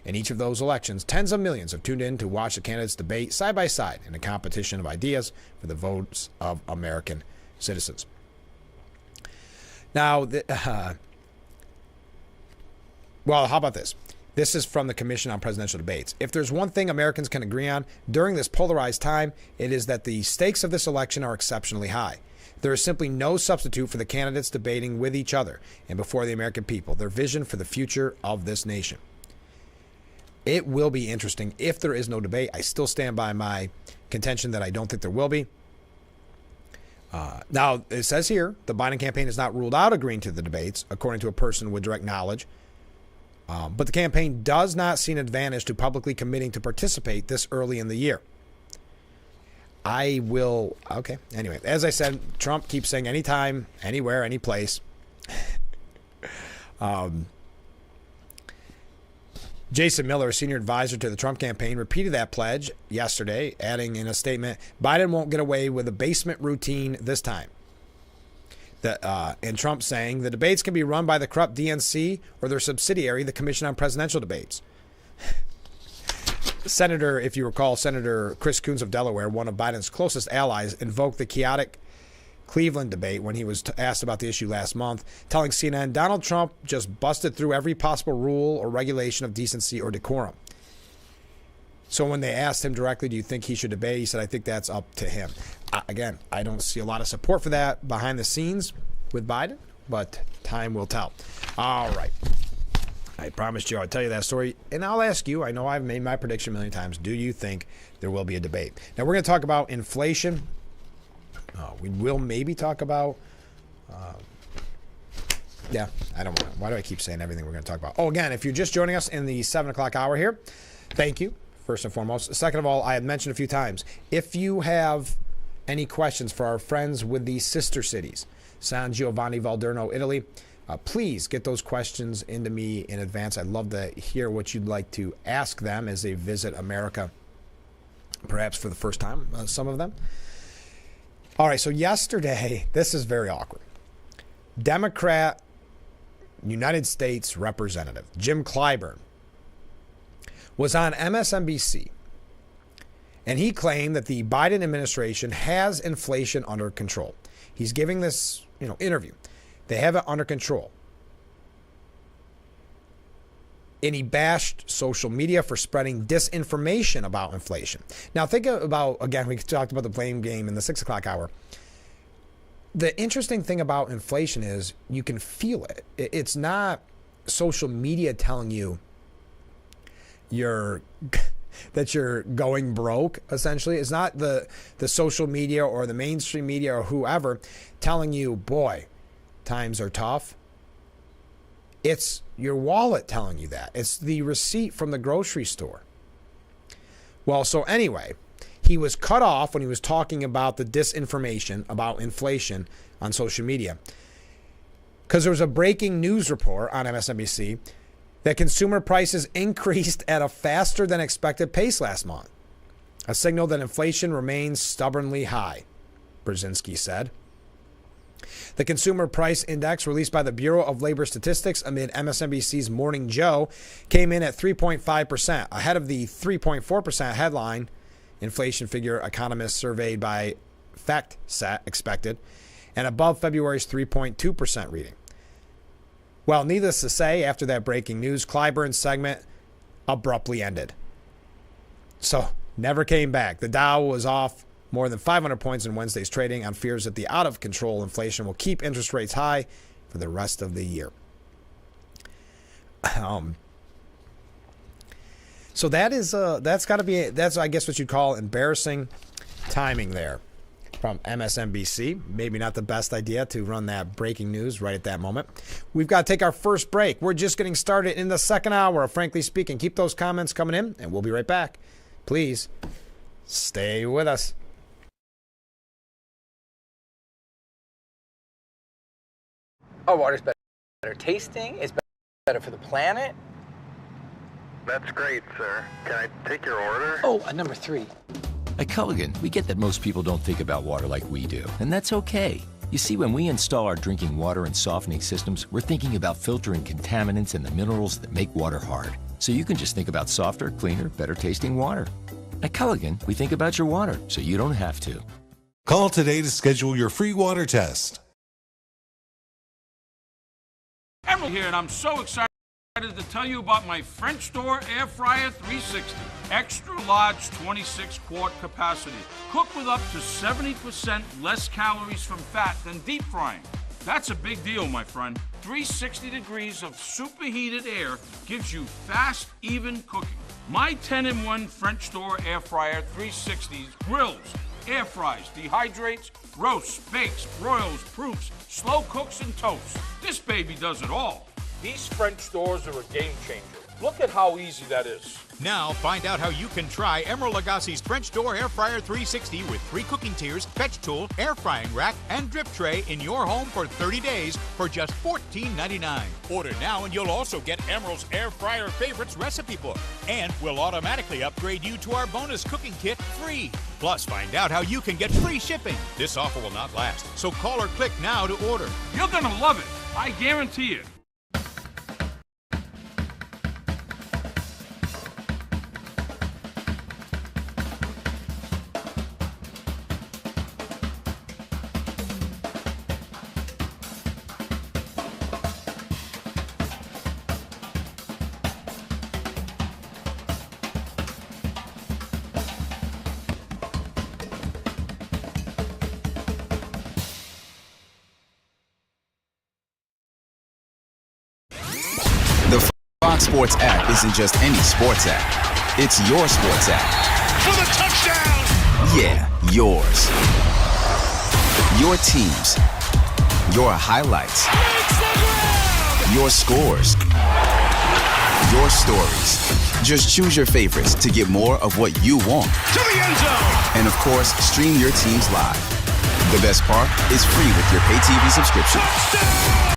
Speaker 1: In each of those elections, tens of millions have tuned in to watch the candidates debate side by side in a competition of ideas for the votes of American citizens. Now, well, how about this? This is from the Commission on Presidential Debates. If there's one thing Americans can agree on during this polarized time, it is that the stakes of this election are exceptionally high. There is simply no substitute for the candidates debating with each other and before the American people, their vision for the future of this nation. It will be interesting if there is no debate. I still stand by my contention that I don't think there will be. Now, it says here, the Biden campaign has not ruled out agreeing to the debates, according to a person with direct knowledge. But the campaign does not see an advantage to publicly committing to participate this early in the year. Okay. Anyway, as I said, Trump keeps saying anytime, anywhere, any place. Jason Miller, senior advisor to the Trump campaign, repeated that pledge yesterday, adding in a statement, Biden won't get away with a basement routine this time. And Trump saying the debates can be run by the corrupt DNC or their subsidiary, the Commission on Presidential Debates. Senator, if you recall, Senator Chris Coons of Delaware, one of Biden's closest allies, invoked the chaotic Cleveland debate when he was asked about the issue last month, telling CNN Donald Trump just busted through every possible rule or regulation of decency or decorum. So when they asked him directly, do you think he should debate? He said, I think that's up to him. Again, I don't see a lot of support for that behind the scenes with Biden, but time will tell. All right. I promised you I'd tell you that story, and I'll ask you, I know I've made my prediction a million times, do you think there will be a debate? Now, we're going to talk about inflation. We will maybe talk about, I don't know. Why do I keep saying everything we're going to talk about? Oh, again, if you're just joining us in the 7 o'clock hour here, thank you, first and foremost. Second of all, I had mentioned a few times, if you have any questions for our friends with the sister cities, San Giovanni, Valderno, Italy, please get those questions into me in advance. I'd love to hear what you'd like to ask them as they visit America, perhaps for the first time, some of them. All right, so yesterday, this is very awkward. Democrat United States Representative Jim Clyburn was on MSNBC, and he claimed that the Biden administration has inflation under control. He's giving this, interview. They have it under control. And he bashed social media for spreading disinformation about inflation. Now, think about, again, we talked about the blame game in the 6 o'clock hour. The interesting thing about inflation is you can feel it. It's not social media telling you that you're going broke, essentially. It's not the social media or the mainstream media or whoever telling you, boy, times are tough. It's your wallet telling you that. It's the receipt from the grocery store. Well, so anyway, he was cut off when he was talking about the disinformation about inflation on social media, because there was a breaking news report on MSNBC that consumer prices increased at a faster than expected pace last month, a signal that inflation remains stubbornly high, Brzezinski said. The Consumer Price Index, released by the Bureau of Labor Statistics amid MSNBC's Morning Joe, came in at 3.5%, ahead of the 3.4% headline inflation figure economists surveyed by FactSet expected, and above February's 3.2% reading. Well, needless to say, after that breaking news, Clyburn's segment abruptly ended. So, never came back. The Dow was off more than 500 points in Wednesday's trading on fears that the out-of-control inflation will keep interest rates high for the rest of the year. So that's got to be, that's I guess what you'd call embarrassing timing there from MSNBC. Maybe not the best idea to run that breaking news right at that moment. We've got to take our first break. We're just getting started in the second hour of Frankly Speaking. Keep those comments coming in, and we'll be right back. Please stay with us.
Speaker 5: Our water's better tasting, it's better for the planet.
Speaker 11: That's great, sir. Can I take your order?
Speaker 5: Oh, number 3.
Speaker 16: At Culligan, we get that most people don't think about water like we do, and that's okay. You see, when we install our drinking water and softening systems, we're thinking about filtering contaminants and the minerals that make water hard. So you can just think about softer, cleaner, better tasting water. At Culligan, we think about your water, so you don't have to.
Speaker 18: Call today to schedule your free water test.
Speaker 9: Emerald here, and I'm so excited to tell you about my French door air fryer 360. Extra large 26-quart capacity. Cook with up to 70% less calories from fat than deep frying. That's a big deal, my friend. 360 degrees of superheated air gives you fast, even cooking. My 10-in-1 French door air fryer 360 grills, air fries, dehydrates, roasts, bakes, broils, proofs, slow cooks, and toasts. This baby does it all. These French doors are a game changer. Look at how easy that is.
Speaker 19: Now, find out how you can try Emerald Lagasse's French Door Air Fryer 360 with 3 cooking tiers, fetch tool, air frying rack, and drip tray in your home for 30 days for just $14.99. Order now and you'll also get Emerald's Air Fryer Favorites recipe book. And we'll automatically upgrade you to our bonus cooking kit free. Plus, find out how you can get free shipping. This offer will not last, so call or click now to order.
Speaker 9: You're gonna love it. I guarantee it.
Speaker 2: Fox Sports app isn't just any sports app. It's your sports app.
Speaker 24: For the touchdown!
Speaker 2: Yeah, yours. Your teams. Your highlights. Your scores. Your stories. Just choose your favorites to get more of what you want.
Speaker 24: To the end zone!
Speaker 2: And of course, stream your teams live. The best part is free with your pay TV subscription.
Speaker 24: Touchdown!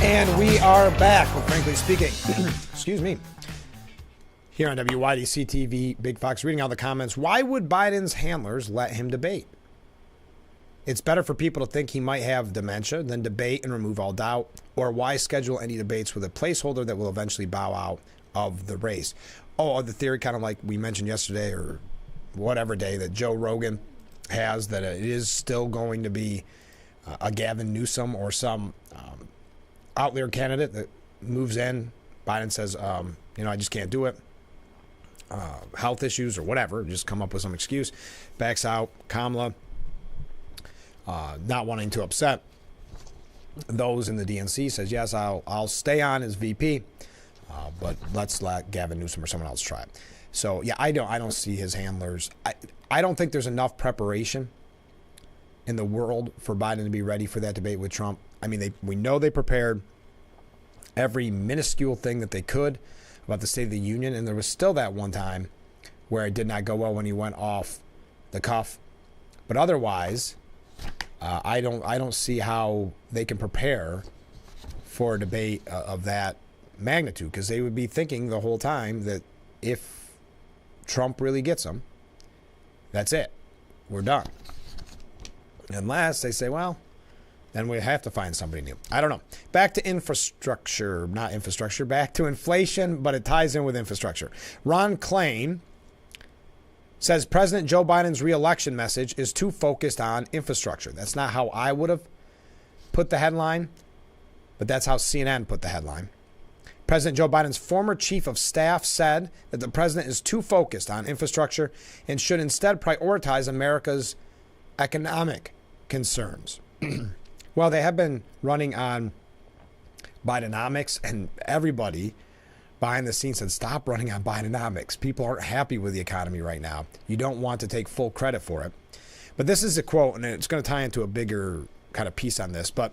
Speaker 1: And we are back with Frankly Speaking. Excuse me. Here on WYDC TV, Big Fox reading all the comments. Why would Biden's handlers let him debate? It's better for people to think he might have dementia than debate and remove all doubt. Or why schedule any debates with a placeholder that will eventually bow out of the race? Oh, the theory, kind of like we mentioned yesterday or whatever day, that Joe Rogan has, that it is still going to be a Gavin Newsom or some out there candidate that moves in. Biden says, I just can't do it. Health issues or whatever, just come up with some excuse, backs out. Kamala, not wanting to upset those in the DNC, says, yes, I'll stay on as VP, but let's let Gavin Newsom or someone else try it. So, yeah, I don't see his handlers. I don't think there's enough preparation in the world for Biden to be ready for that debate with Trump. I mean, we know they prepared every minuscule thing that they could about the State of the Union, and there was still that one time where it did not go well when he went off the cuff. But otherwise, I don't see how they can prepare for a debate of that magnitude, because they would be thinking the whole time that if Trump really gets them, that's it. We're done. Unless they say, well, then we have to find somebody new. I don't know. Back to infrastructure, not infrastructure, back to inflation, but it ties in with infrastructure. Ron Klain says President Joe Biden's re-election message is too focused on infrastructure. That's not how I would have put the headline, but that's how CNN put the headline. President Joe Biden's former chief of staff said that the president is too focused on infrastructure and should instead prioritize America's economic concerns. Well, they have been running on Bidenomics, and everybody behind the scenes said, stop running on Bidenomics. People aren't happy with the economy right now. You don't want to take full credit for it. But this is a quote, and it's going to tie into a bigger kind of piece on this. But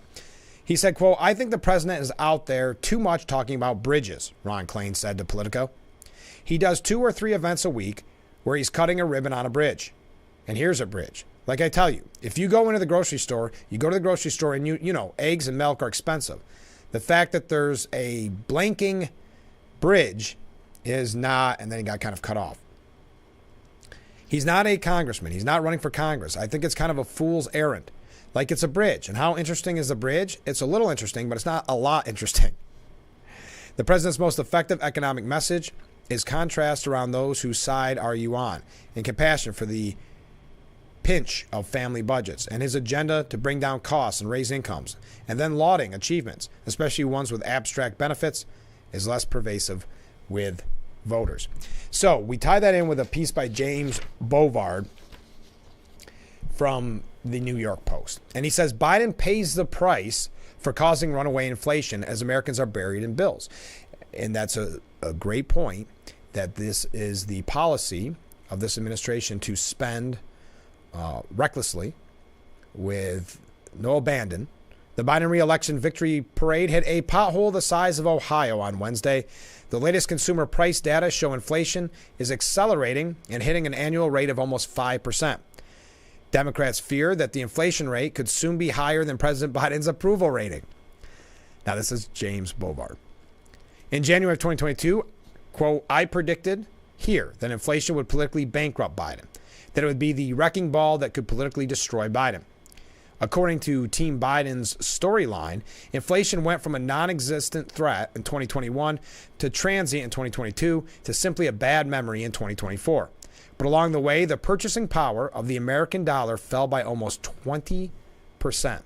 Speaker 1: he said, quote, I think the president is out there too much talking about bridges, Ron Klain said to Politico. He does 2 or 3 events a week where he's cutting a ribbon on a bridge. And here's a bridge. Like I tell you, if you go into the grocery store, you go to the grocery store and you know, eggs and milk are expensive. The fact that there's a blanking bridge is not, and then he got kind of cut off. He's not a congressman. He's not running for Congress. I think it's kind of a fool's errand. Like it's a bridge. And how interesting is the bridge? It's a little interesting, but it's not a lot interesting. The president's most effective economic message is contrast around those whose side are you on, and compassion for the pinch of family budgets, and his agenda to bring down costs and raise incomes, and then lauding achievements, especially ones with abstract benefits, is less pervasive with voters. So we tie that in with a piece by James Bovard from the New York Post. And he says, Biden pays the price for causing runaway inflation as Americans are buried in bills. And that's a great point, that this is the policy of this administration to spend recklessly with no abandon. The Biden re-election victory parade hit a pothole the size of Ohio on Wednesday. The latest consumer price data show inflation is accelerating and hitting an annual rate of almost 5%. Democrats fear that the inflation rate could soon be higher than President Biden's approval rating. Now, this is James Bovard. In January of 2022, quote, I predicted here that inflation would politically bankrupt Biden, that it would be the wrecking ball that could politically destroy Biden. According to Team Biden's storyline, inflation went from a non-existent threat in 2021 to transient in 2022 to simply a bad memory in 2024. But along the way, the purchasing power of the American dollar fell by almost 20%. 6%.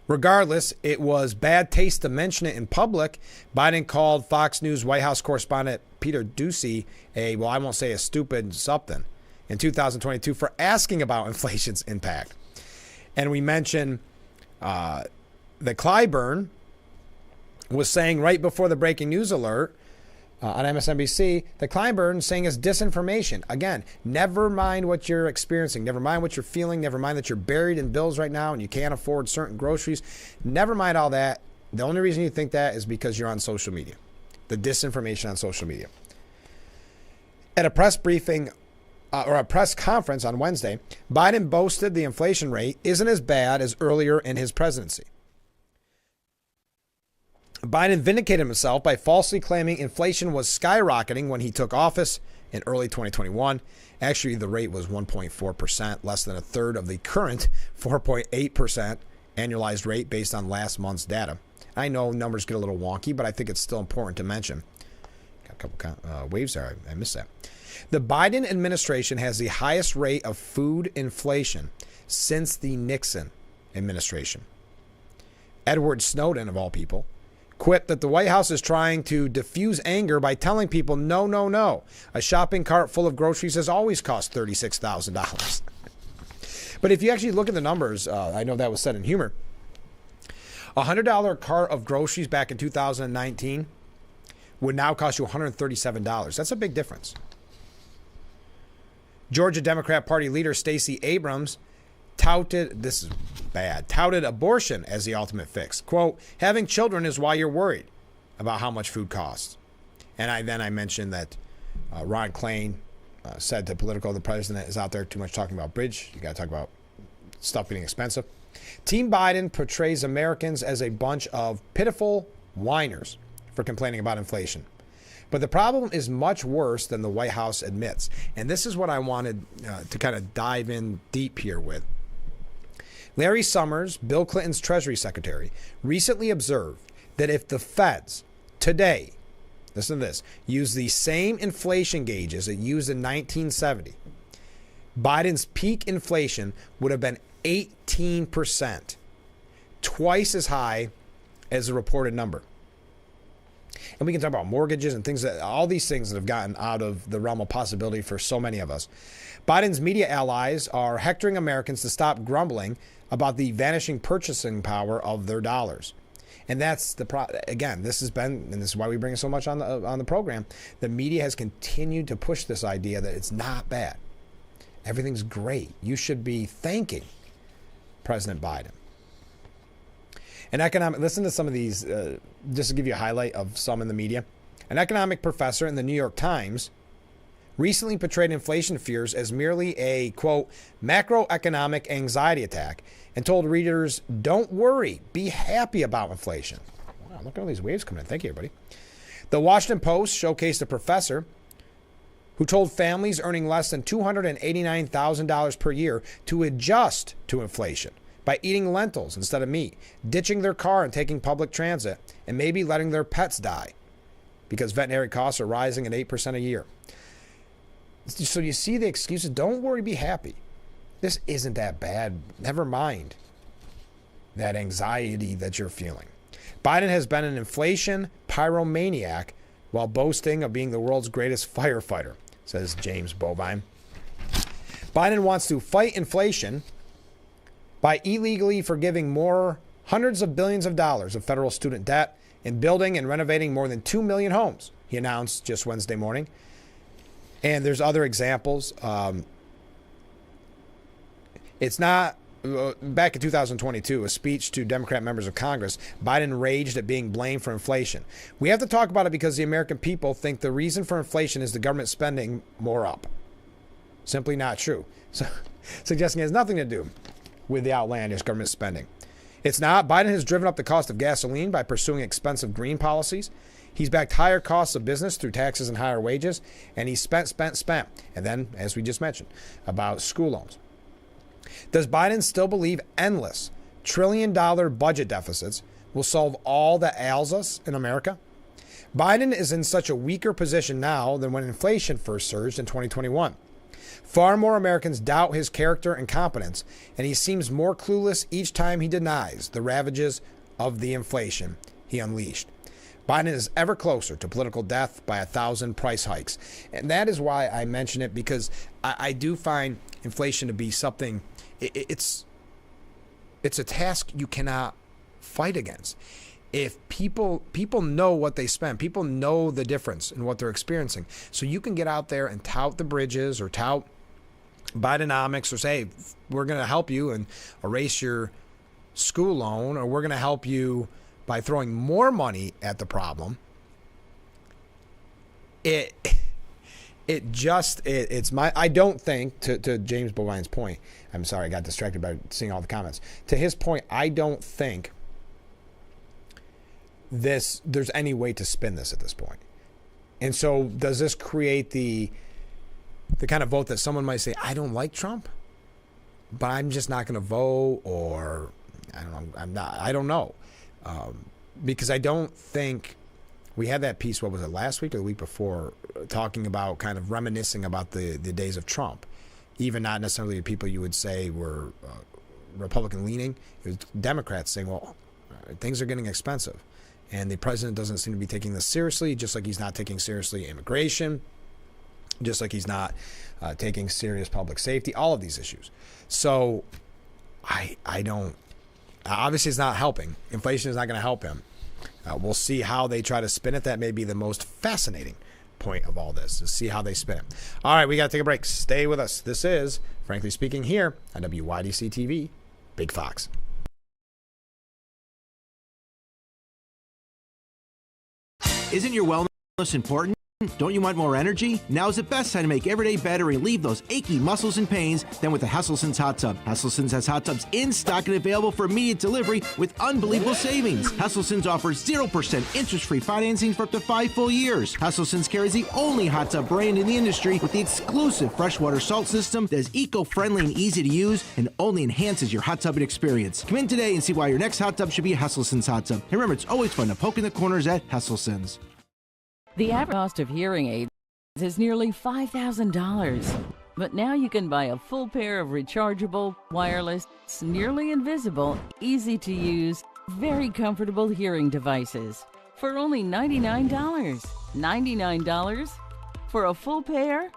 Speaker 1: Regardless, it was bad taste to mention it in public. Biden called Fox News White House correspondent Peter Doocy I won't say a stupid something in 2022 for asking about inflation's impact. And we mentioned that Clyburn was saying right before the breaking news alert on MSNBC that Clyburn saying is disinformation. Again, never mind what you're experiencing. Never mind what you're feeling. Never mind that you're buried in bills right now and you can't afford certain groceries. Never mind all that. The only reason you think that is because you're on social media. The disinformation on social media. At a press briefing or a press conference on Wednesday, Biden boasted the inflation rate isn't as bad as earlier in his presidency. Biden vindicated himself by falsely claiming inflation was skyrocketing when he took office in early 2021. Actually, the rate was 1.4%, less than a third of the current 4.8% annualized rate based on last month's data. I know numbers get a little wonky, but I think it's still important to mention. Got a couple waves there. I missed that. The Biden administration has the highest rate of food inflation since the Nixon administration. Edward Snowden, of all people, quipped that the White House is trying to diffuse anger by telling people, no, no, no. A shopping cart full of groceries has always cost $36,000. But if you actually look at the numbers, I know that was said in humor. A $100 cart of groceries back in 2019 would now cost you $137. That's a big difference. Georgia Democrat Party leader Stacey Abrams touted abortion as the ultimate fix. Quote, having children is why you're worried about how much food costs. And I mentioned that Ron Klain said to Politico, the president is out there too much talking about bridge. You got to talk about stuff getting expensive. Team Biden portrays Americans as a bunch of pitiful whiners for complaining about inflation. But the problem is much worse than the White House admits. And this is what I wanted to kind of dive in deep here with. Larry Summers, Bill Clinton's Treasury Secretary, recently observed that if the feds today, listen to this, use the same inflation gauges it used in 1970, Biden's peak inflation would have been 18%, twice as high as the reported number. And we can talk about mortgages and things all these things that have gotten out of the realm of possibility for so many of us. Biden's media allies are hectoring Americans to stop grumbling about the vanishing purchasing power of their dollars. And that's again, this has been, and this is why we bring it so much on the program. The media has continued to push this idea that it's not bad. Everything's great. You should be thanking President Biden. Listen to some of these, just to give you a highlight of some in the media. An economic professor in the New York Times recently portrayed inflation fears as merely a, quote, macroeconomic anxiety attack and told readers, don't worry, be happy about inflation. Wow, look at all these waves coming in. Thank you, everybody. The Washington Post showcased a professor who told families earning less than $289,000 per year to adjust to inflation by eating lentils instead of meat, ditching their car and taking public transit, and maybe letting their pets die because veterinary costs are rising at 8% a year. So you see the excuses. Don't worry, be happy. This isn't that bad. Never mind that anxiety that you're feeling. Biden has been an inflation pyromaniac while boasting of being the world's greatest firefighter, says James Bovine. Biden wants to fight inflation by illegally forgiving hundreds of billions of dollars of federal student debt and building and renovating more than 2 million homes, he announced just Wednesday morning. And there's other examples. It's not, back in 2022, a speech to Democrat members of Congress, Biden raged at being blamed for inflation. We have to talk about it because the American people think the reason for inflation is the government spending more up. Simply not true. So, suggesting it has nothing to do with the outlandish government spending. It's not. Biden has driven up the cost of gasoline by pursuing expensive green policies. He's backed higher costs of business through taxes and higher wages, and he's spent. And then, as we just mentioned, about school loans. Does Biden still believe endless trillion-dollar budget deficits will solve all that ails us in America? Biden is in such a weaker position now than when inflation first surged in 2021. Far more Americans doubt his character and competence, and he seems more clueless each time he denies the ravages of the inflation he unleashed. Biden is ever closer to political death by 1,000 price hikes. And that is why I mention it, because I do find inflation to be something, it's a task you cannot fight against. If people know what they spend, people know the difference in what they're experiencing. So you can get out there and tout the bridges or tout Bidenomics or say, hey, we're going to help you and erase your school loan, or we're going to help you by throwing more money at the problem. I don't think, to James Bovine's point, I'm sorry, I got distracted by seeing all the comments. To his point, I don't think there's any way to spin this at this point. And so does this create the kind of vote that someone might say, I don't like Trump, but I'm just not going to vote, or I don't know. Because I don't think we had that piece, what was it, last week or the week before, talking about kind of reminiscing about the days of Trump, even not necessarily the people you would say were Republican leaning. It was Democrats saying, well, things are getting expensive. And the president doesn't seem to be taking this seriously, just like he's not taking seriously immigration, just like he's not taking serious public safety, all of these issues. So I don't, obviously it's not helping. Inflation is not going to help him. We'll see how they try to spin it. That may be the most fascinating point of all this, to see how they spin it. All right, we got to take a break. Stay with us. This is Frankly Speaking here on WYDC TV, Big Fox.
Speaker 3: Isn't your wellness important? Don't you want more energy? Now's the best time to make every day better and relieve those achy muscles and pains than with the Hesselson's Hot Tub. Hesselson's has hot tubs in stock and available for immediate delivery with unbelievable savings. Hesselson's offers 0% interest-free financing for up to 5 full years. Hesselson's carries the only hot tub brand in the industry with the exclusive freshwater salt system that is eco-friendly and easy to use and only enhances your hot tubbing experience. Come in today and see why your next hot tub should be a Hesselson's hot tub. And remember, it's always fun to poke in the corners at Hesselson's.
Speaker 7: The average cost of hearing aids is nearly $5,000. But now you can buy a full pair of rechargeable, wireless, nearly invisible, easy to use, very comfortable hearing devices for only $99. $99 for a full pair?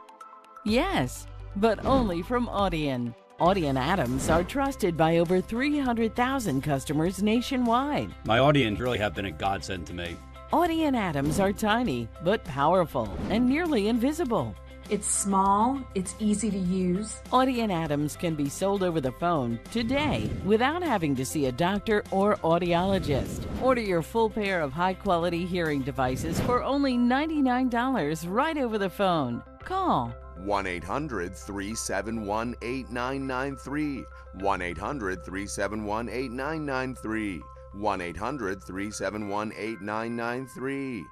Speaker 7: Yes, but only from Audion. Audion Adams are trusted by over 300,000 customers nationwide.
Speaker 20: My Audions really have been a godsend to me.
Speaker 7: Audion Adams are tiny, but powerful and nearly invisible.
Speaker 21: It's small, it's easy to use.
Speaker 7: Audion Adams can be sold over the phone today without having to see a doctor or audiologist. Order your full pair of high-quality hearing devices for only $99 right over the phone. Call
Speaker 23: 1-800-371-8993. 1-800-371-8993. 1-800-371-8993.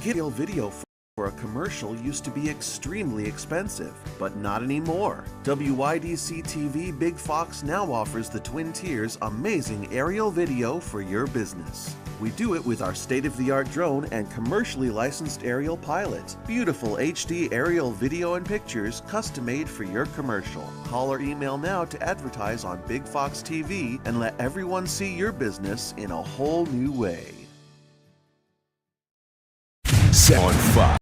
Speaker 22: Getting video for a commercial used to be extremely expensive, but not anymore. WYDC TV Big Fox now offers the Twin Tiers amazing aerial video for your business. We do it with our state-of-the-art drone and commercially licensed aerial pilot. Beautiful HD aerial video and pictures custom-made for your commercial. Call or email now to advertise on Big Fox TV and let everyone see your business in a whole new way.
Speaker 2: Set on Fox.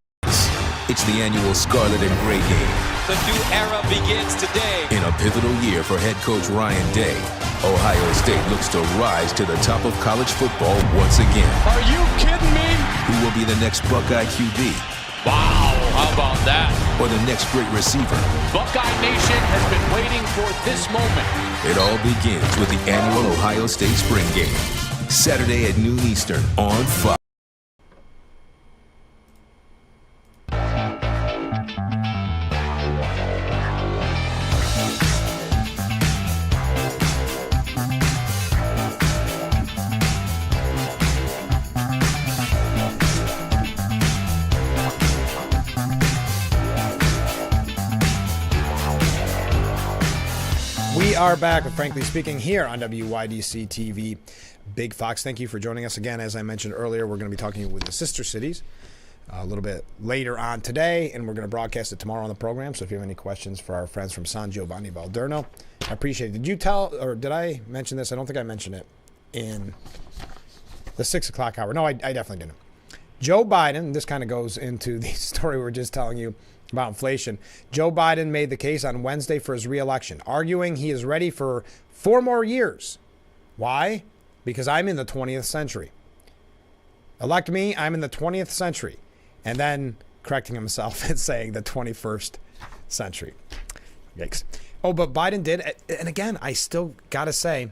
Speaker 2: It's the annual Scarlet and Gray game.
Speaker 26: The new era begins today.
Speaker 2: In a pivotal year for head coach Ryan Day, Ohio State looks to rise to the top of college football once again.
Speaker 26: Are you kidding me?
Speaker 2: Who will be the next Buckeye QB?
Speaker 26: Wow, how about that?
Speaker 2: Or the next great receiver?
Speaker 26: Buckeye Nation has been waiting for this moment.
Speaker 2: It all begins with the annual Ohio State Spring Game. Saturday at noon Eastern on Fox.
Speaker 1: We are back with Frankly Speaking here on WYDC TV, Big Fox. Thank you for joining us again. As I mentioned earlier, we're going to be talking with the sister cities a little bit later on today, and we're going to broadcast it tomorrow on the program. So if you have any questions for our friends from San Giovanni Valderno, I appreciate it. Did you tell, or did I mention this? I don't think I mentioned it in the 6 o'clock hour. No, I definitely didn't. Joe Biden, this kind of goes into the story we were just telling you about inflation. Joe Biden made the case on Wednesday for his reelection, arguing he is ready for 4 more years. Why? Because I'm in the 20th century. Elect me, I'm in the 20th century. And then correcting himself and saying the 21st century. Yikes. Oh, but Biden did. And again, I still got to say,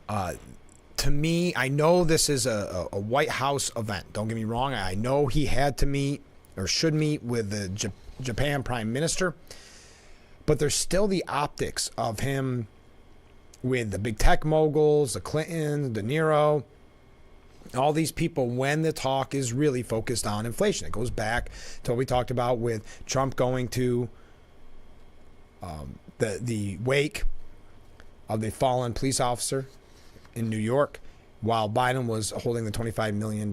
Speaker 1: to me, I know this is a White House event. Don't get me wrong. I know he had to meet or should meet with the Japan Prime Minister. But there's still the optics of him with the big tech moguls, the Clintons, De Niro, all these people when the talk is really focused on inflation. It goes back to what we talked about with Trump going to the wake of the fallen police officer in New York while Biden was holding the $25 million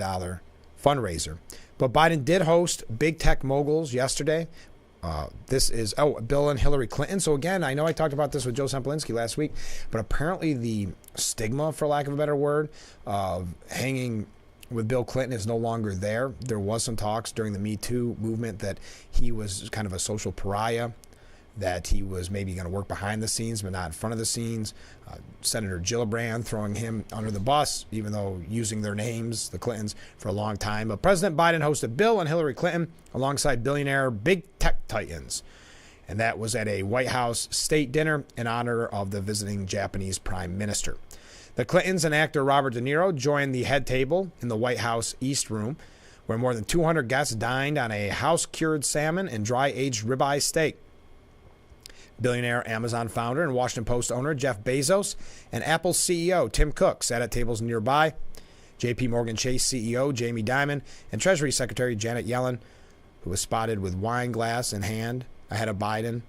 Speaker 1: fundraiser. But Biden did host big tech moguls yesterday. This is, Bill and Hillary Clinton. So again, I know I talked about this with Joe Semplinsky last week, but apparently the stigma, for lack of a better word, of hanging with Bill Clinton is no longer there. There was some talks during the Me Too movement that he was kind of a social pariah, that he was maybe going to work behind the scenes but not in front of the scenes. Senator Gillibrand throwing him under the bus, even though using their names, the Clintons, for a long time. But President Biden hosted Bill and Hillary Clinton alongside billionaire big tech titans. And that was at a White House state dinner in honor of the visiting Japanese Prime Minister. The Clintons and actor Robert De Niro joined the head table in the White House East Room, where more than 200 guests dined on a house-cured salmon and dry-aged ribeye steak. Billionaire Amazon founder and Washington Post owner Jeff Bezos and Apple CEO Tim Cook sat at tables nearby. JP Morgan Chase CEO Jamie Dimon and Treasury Secretary Janet Yellen, who was spotted with wine glass in hand ahead of Biden,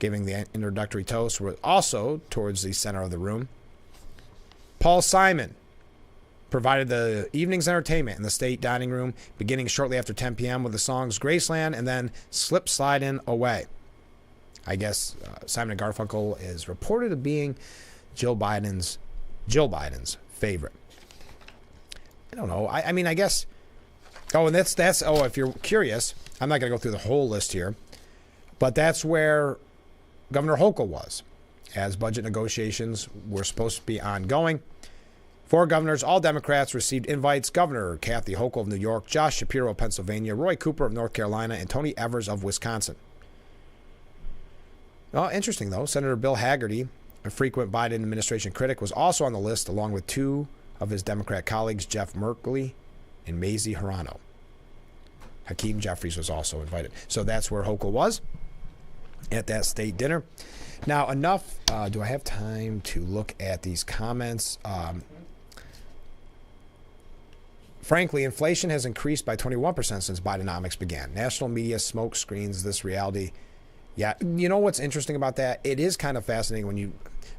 Speaker 1: giving the introductory toast, were also towards the center of the room. Paul Simon provided the evening's entertainment in the state dining room, beginning shortly after 10 p.m. with the songs Graceland and then Slip Slidin' Away. I guess Simon & Garfunkel is reported as being Jill Biden's favorite. I don't know. I mean, I guess. Oh, and that's. If you're curious, I'm not going to go through the whole list here, but that's where Governor Hochul was, as budget negotiations were supposed to be ongoing. 4 governors, all Democrats, received invites. Governor Kathy Hochul of New York, Josh Shapiro of Pennsylvania, Roy Cooper of North Carolina, and Tony Evers of Wisconsin. Oh, interesting, though. Senator Bill Hagerty, a frequent Biden administration critic, was also on the list, along with 2 of his Democrat colleagues, Jeff Merkley and Mazie Hirono. Hakeem Jeffries was also invited. So that's where Hochul was at that state dinner. Now, enough. Do I have time to look at these comments? Frankly, inflation has increased by 21% since Bidenomics began. National media smoke screens this reality. Yeah, you know what's interesting about that? It is kind of fascinating when you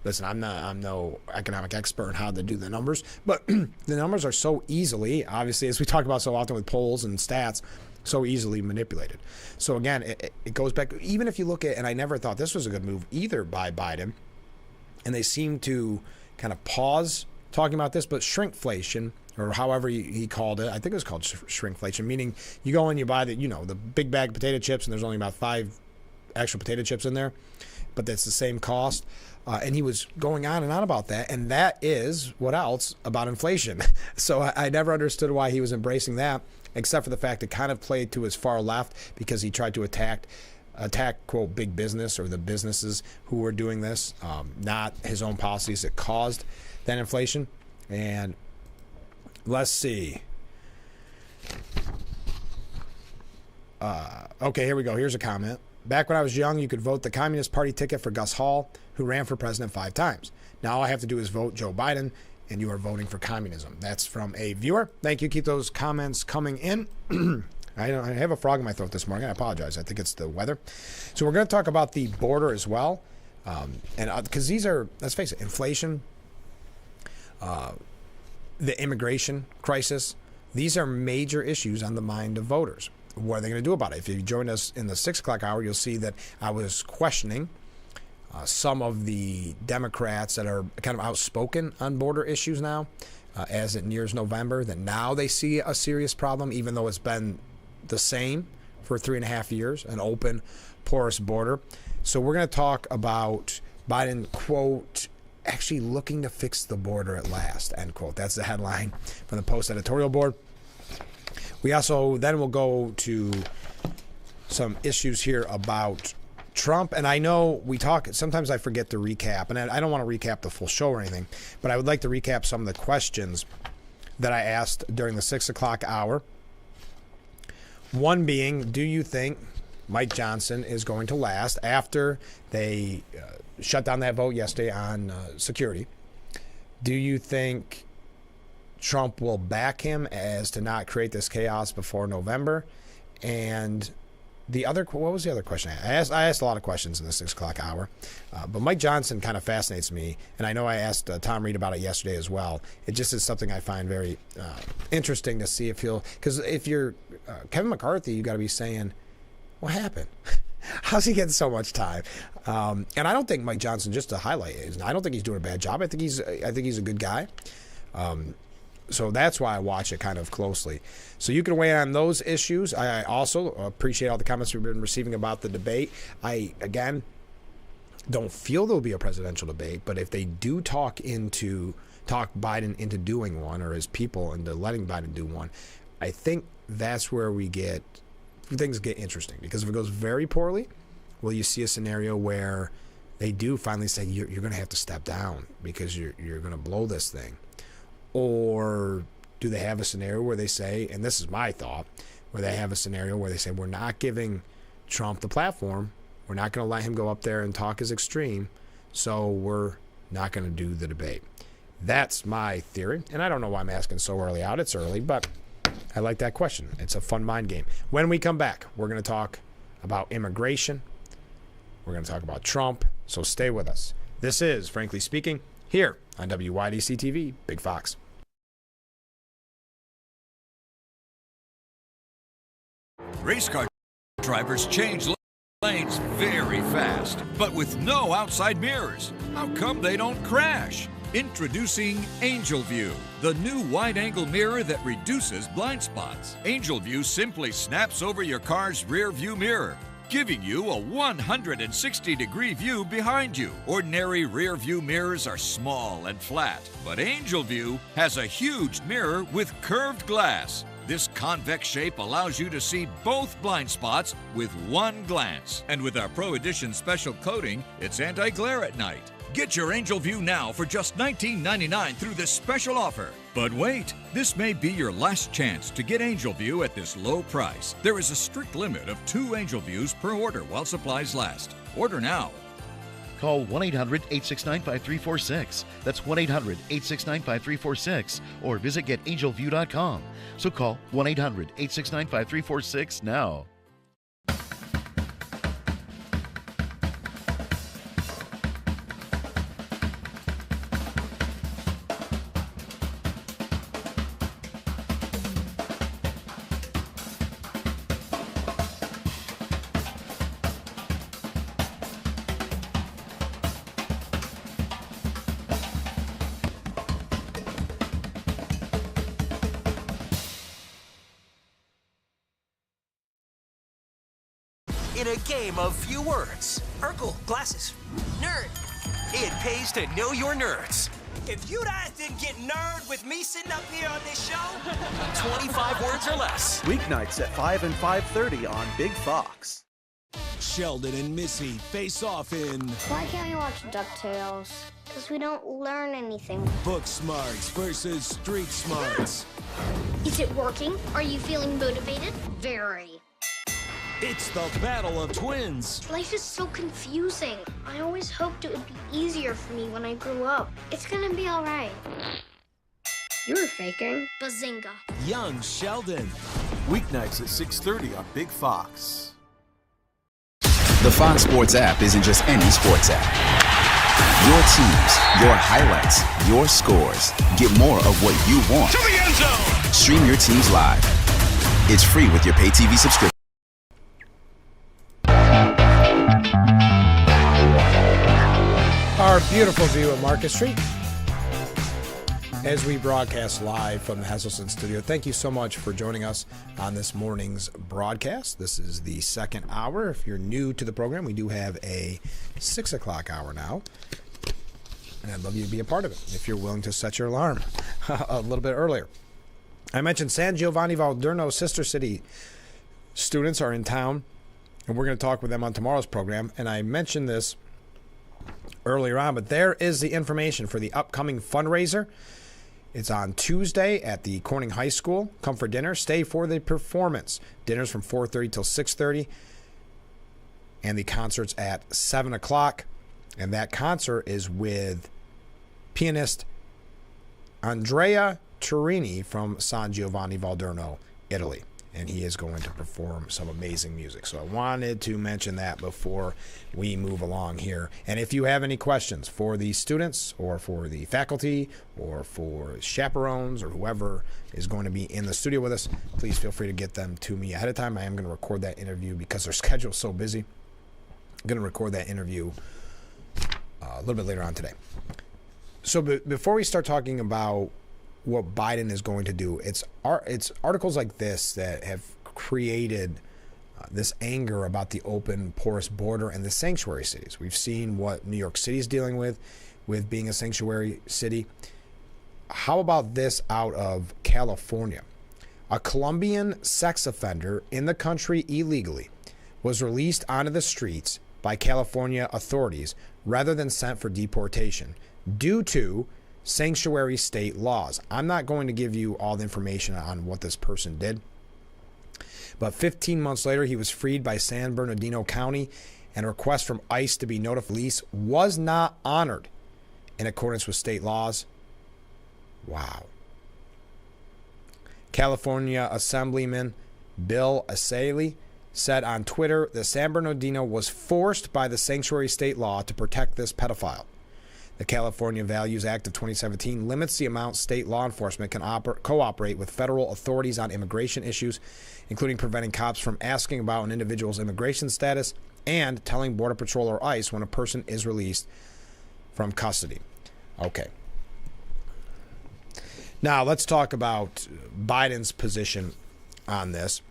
Speaker 1: listen. I'm no economic expert on how to do the numbers, but the numbers are so easily, obviously, as we talk about so often with polls and stats, so easily manipulated. So again, it goes back. Even if you look at, and I never thought this was a good move either by Biden, and they seem to kind of pause talking about this, but shrinkflation, or however he called it, I think it was called shrinkflation, meaning you go and you buy the big bag of potato chips, and there's only about 5 actual potato chips in there, but that's the same cost. And he was going on and on about that. And that is what else about inflation. So I never understood why he was embracing that, except for the fact it kind of played to his far left because he tried to attack, quote, big business or the businesses who were doing this, not his own policies that caused that inflation. And let's see. Okay, here we go. Here's a comment. Back when I was young, you could vote the Communist Party ticket for Gus Hall, who ran for president 5 times. Now all I have to do is vote Joe Biden, and you are voting for communism. That's from a viewer. Thank you. Keep those comments coming in. I have a frog in my throat this morning. I apologize. I think it's the weather. So we're going to talk about the border as well. And because these are, let's face it, inflation, the immigration crisis, These are major issues on the mind of voters. What are they going to do about it? If you join us in the 6 o'clock hour, you'll see that I was questioning some of the Democrats that are kind of outspoken on border issues now, as it nears November, that now they see a serious problem, even though it's been the same for 3.5 years, an open, porous border. So we're going to talk about Biden, quote, actually looking to fix the border at last, end quote. That's the headline from the Post editorial board. We also then will go to some issues here about Trump. And I know we talk, sometimes I forget to recap, and I don't want to recap the full show or anything, but I would like to recap some of the questions that I asked during the 6 o'clock hour. One being, do you think Mike Johnson is going to last after they shut down that vote yesterday on security? Do you think Trump will back him as to not create this chaos before November? And the other, what was the other question I asked? I asked a lot of questions in the 6 o'clock hour, but Mike Johnson kind of fascinates me, and I know I asked Tom Reed about it yesterday as well. It just is something I find very interesting to see if he'll, because if you're Kevin McCarthy, you got to be saying, what happened? How's he getting so much time? And I don't think Mike Johnson, just to highlight it, I don't think he's doing a bad job. I think he's a good guy. So that's why I watch it kind of closely. So you can weigh in on those issues. I also appreciate all the comments we've been receiving about the debate. I, again, don't feel there'll be a presidential debate, but if they do talk Biden into doing one, or his people into letting Biden do one, I think that's where things get interesting. Because if it goes very poorly, will you see a scenario where they do finally say, you're going to have to step down because you're going to blow this thing? Or do they have a scenario where they say, and this is my thought, where they have a scenario where they say, we're not giving Trump the platform, we're not going to let him go up there and talk as extreme, so we're not going to do the debate. That's my theory, and I don't know why I'm asking so early out. It's early, but I like that question. It's a fun mind game. When we come back, we're going to talk about immigration. We're going to talk about Trump, so stay with us. This is, Frankly Speaking, here on WYDC TV, Big Fox.
Speaker 4: Race car drivers change lanes very fast, but with no outside mirrors. How come they don't crash? Introducing Angel View, the new wide-angle mirror that reduces blind spots. Angel View simply snaps over your car's rear view mirror, giving you a 160-degree view behind you. Ordinary rear view mirrors are small and flat, but Angel View has a huge mirror with curved glass. This convex shape allows you to see both blind spots with one glance. And with our Pro Edition special coating, it's anti-glare at night. Get your Angel View now for just $19.99 through this special offer. But wait, this may be your last chance to get Angel View at this low price. There is a strict limit of 2 Angel Views per order while supplies last. Order now.
Speaker 6: Call 1-800-869-5346. That's 1-800-869-5346. Or visit getangelview.com. So call 1-800-869-5346 now.
Speaker 12: In a game of few words.
Speaker 13: Urkel, glasses. Nerd.
Speaker 12: It pays to know your nerds.
Speaker 13: If you guys didn't get nerd with me sitting up here on this show,
Speaker 12: 25 words or less.
Speaker 22: Weeknights at 5 and 5:30 on Big Fox.
Speaker 14: Sheldon and Missy face off in...
Speaker 10: Why can't we watch DuckTales? Because we don't learn anything.
Speaker 14: Book smarts versus street smarts.
Speaker 10: Is it working? Are you feeling motivated? Very.
Speaker 14: It's the battle of twins.
Speaker 10: Life is so confusing. I always hoped it would be easier for me when I grew up. It's gonna be all right. You were faking. Bazinga.
Speaker 14: Young Sheldon.
Speaker 22: Weeknights at 6:30 on Big Fox.
Speaker 2: The Fox Sports app isn't just any sports app. Your teams, your highlights, your scores. Get more of what you want.
Speaker 24: To the end zone.
Speaker 2: Stream your teams live. It's free with your pay TV subscription.
Speaker 1: Our beautiful view of Market Street as we broadcast live from the Hesselson studio. Thank you so much for joining us on this morning's broadcast. This is the second hour. If you're new to the program, we do have a 6 o'clock hour now. And I'd love you to be a part of it if you're willing to set your alarm a little bit earlier. I mentioned San Giovanni Valderno Sister City students are in town, and we're going to talk with them on tomorrow's program. And I mentioned this earlier on, but there is the information for the upcoming fundraiser. It's on Tuesday at the Corning High School. Come for dinner, stay for the performance. Dinner's from 4:30 till 6:30, and the concert's at 7 o'clock. And that concert is with pianist Andrea Turini from San Giovanni Valderno, Italy. And he is going to perform some amazing music. So I wanted to mention that before we move along here. And if you have any questions for the students or for the faculty or for chaperones or whoever is going to be in the studio with us, please feel free to get them to me ahead of time. I am going to record that interview because their schedule is so busy. I'm going to record that interview a little bit later on today. So before we start talking about what Biden is going to do, it's articles like this that have created this anger about the open, porous border and the sanctuary cities. We've seen what New York City is dealing with being a sanctuary city. How about this out of California? A Colombian sex offender in the country illegally was released onto the streets by California authorities rather than sent for deportation due to sanctuary state laws. I'm not going to give you all the information on what this person did, but 15 months later, he was freed by San Bernardino County, and a request from ICE to be notified police was not honored in accordance with state laws. Wow. California Assemblyman Bill Asalee said on Twitter that San Bernardino was forced by the sanctuary state law to protect this pedophile. The California Values Act of 2017 limits the amount state law enforcement can cooperate with federal authorities on immigration issues, including preventing cops from asking about an individual's immigration status and telling Border Patrol or ICE when a person is released from custody. Okay. Now, let's talk about Biden's position on this.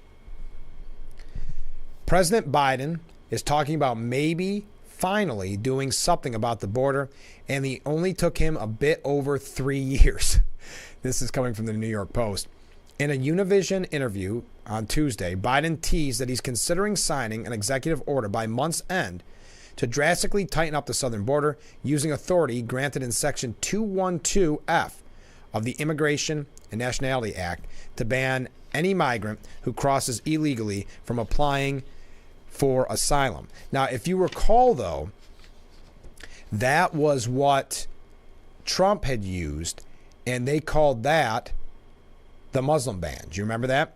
Speaker 1: President Biden is talking about maybe finally doing something about the border, and it only took him a bit over 3 years. This is coming from the New York Post. In a Univision interview on Tuesday, Biden teased that he's considering signing an executive order by month's end to drastically tighten up the southern border using authority granted in Section 212F of the Immigration and Nationality Act to ban any migrant who crosses illegally from applying for asylum. Now, if you recall, though, that was what Trump had used, and they called that the Muslim ban. Do you remember that?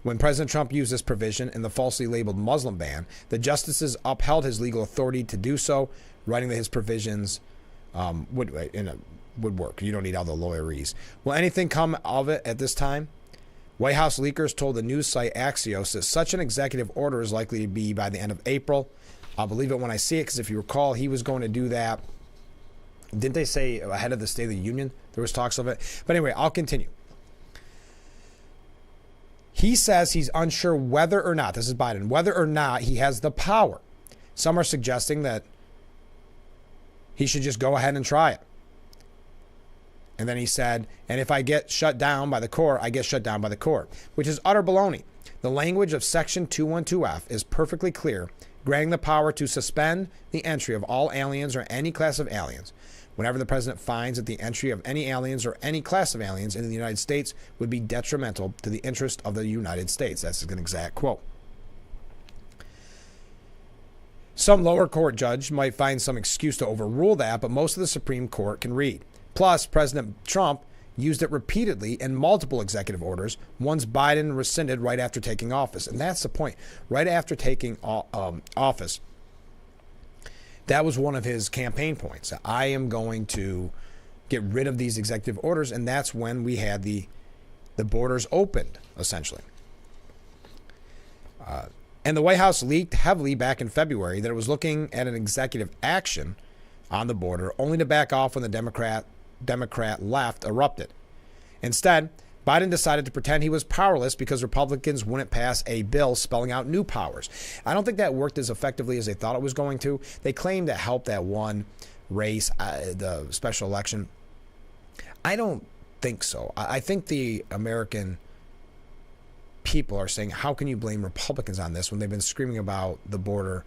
Speaker 1: When President Trump used this provision in the falsely labeled Muslim ban, the justices upheld his legal authority to do so, writing that his provisions would work. You don't need all the lawyerese. Will anything come of it at this time? White House leakers told the news site Axios that such an executive order is likely to be by the end of April. I'll believe it when I see it, because if you recall, he was going to do that. Didn't they say ahead of the State of the Union? There was talks of it. But anyway, I'll continue. He says he's unsure whether or not, this is Biden, whether or not he has the power. Some are suggesting that he should just go ahead and try it. And then he said, and if I get shut down by the court, I get shut down by the court, which is utter baloney. The language of Section 212F is perfectly clear, granting the power to suspend the entry of all aliens or any class of aliens whenever the president finds that the entry of any aliens or any class of aliens into the United States would be detrimental to the interest of the United States. That's an exact quote. Some lower court judge might find some excuse to overrule that, but most of the Supreme Court can read. Plus, President Trump used it repeatedly in multiple executive orders, ones Biden rescinded right after taking office. And that's the point. Right after taking office, That was one of his campaign points. I am going to get rid of these executive orders, and that's when we had the borders opened, essentially. And the White House leaked heavily back in February that it was looking at an executive action on the border, only to back off when the Democrat left erupted. Instead, Biden decided to pretend he was powerless because Republicans wouldn't pass a bill spelling out new powers. I don't think that worked as effectively as they thought it was going to. They claimed it helped that one race, the special election. I don't think so. I think the American people are saying, how can you blame Republicans on this when they've been screaming about the border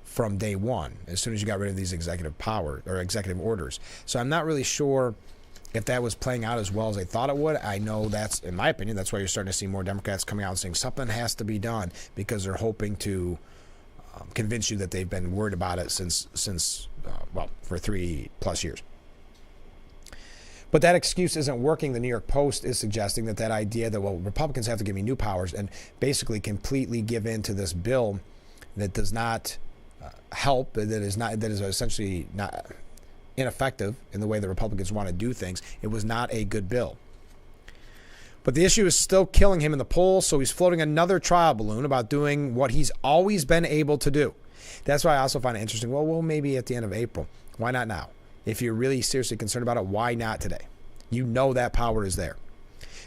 Speaker 1: from day one, as soon as you got rid of these executive power or executive orders? So I'm not really sure if that was playing out as well as they thought it would. I know that's, in my opinion, that's why you're starting to see more Democrats coming out and saying something has to be done, because they're hoping to convince you that they've been worried about it since for 3+ years. But that excuse isn't working. The New York Post is suggesting that idea that, well, Republicans have to give me new powers, and basically completely give in to this bill that does not help, that is essentially not ineffective in the way the Republicans want to do things. It was not a good bill. But the issue is still killing him in the polls, so he's floating another trial balloon about doing what he's always been able to do. That's why I also find it interesting. Well, maybe at the end of April. Why not now? If you're really seriously concerned about it, why not today? You know that power is there.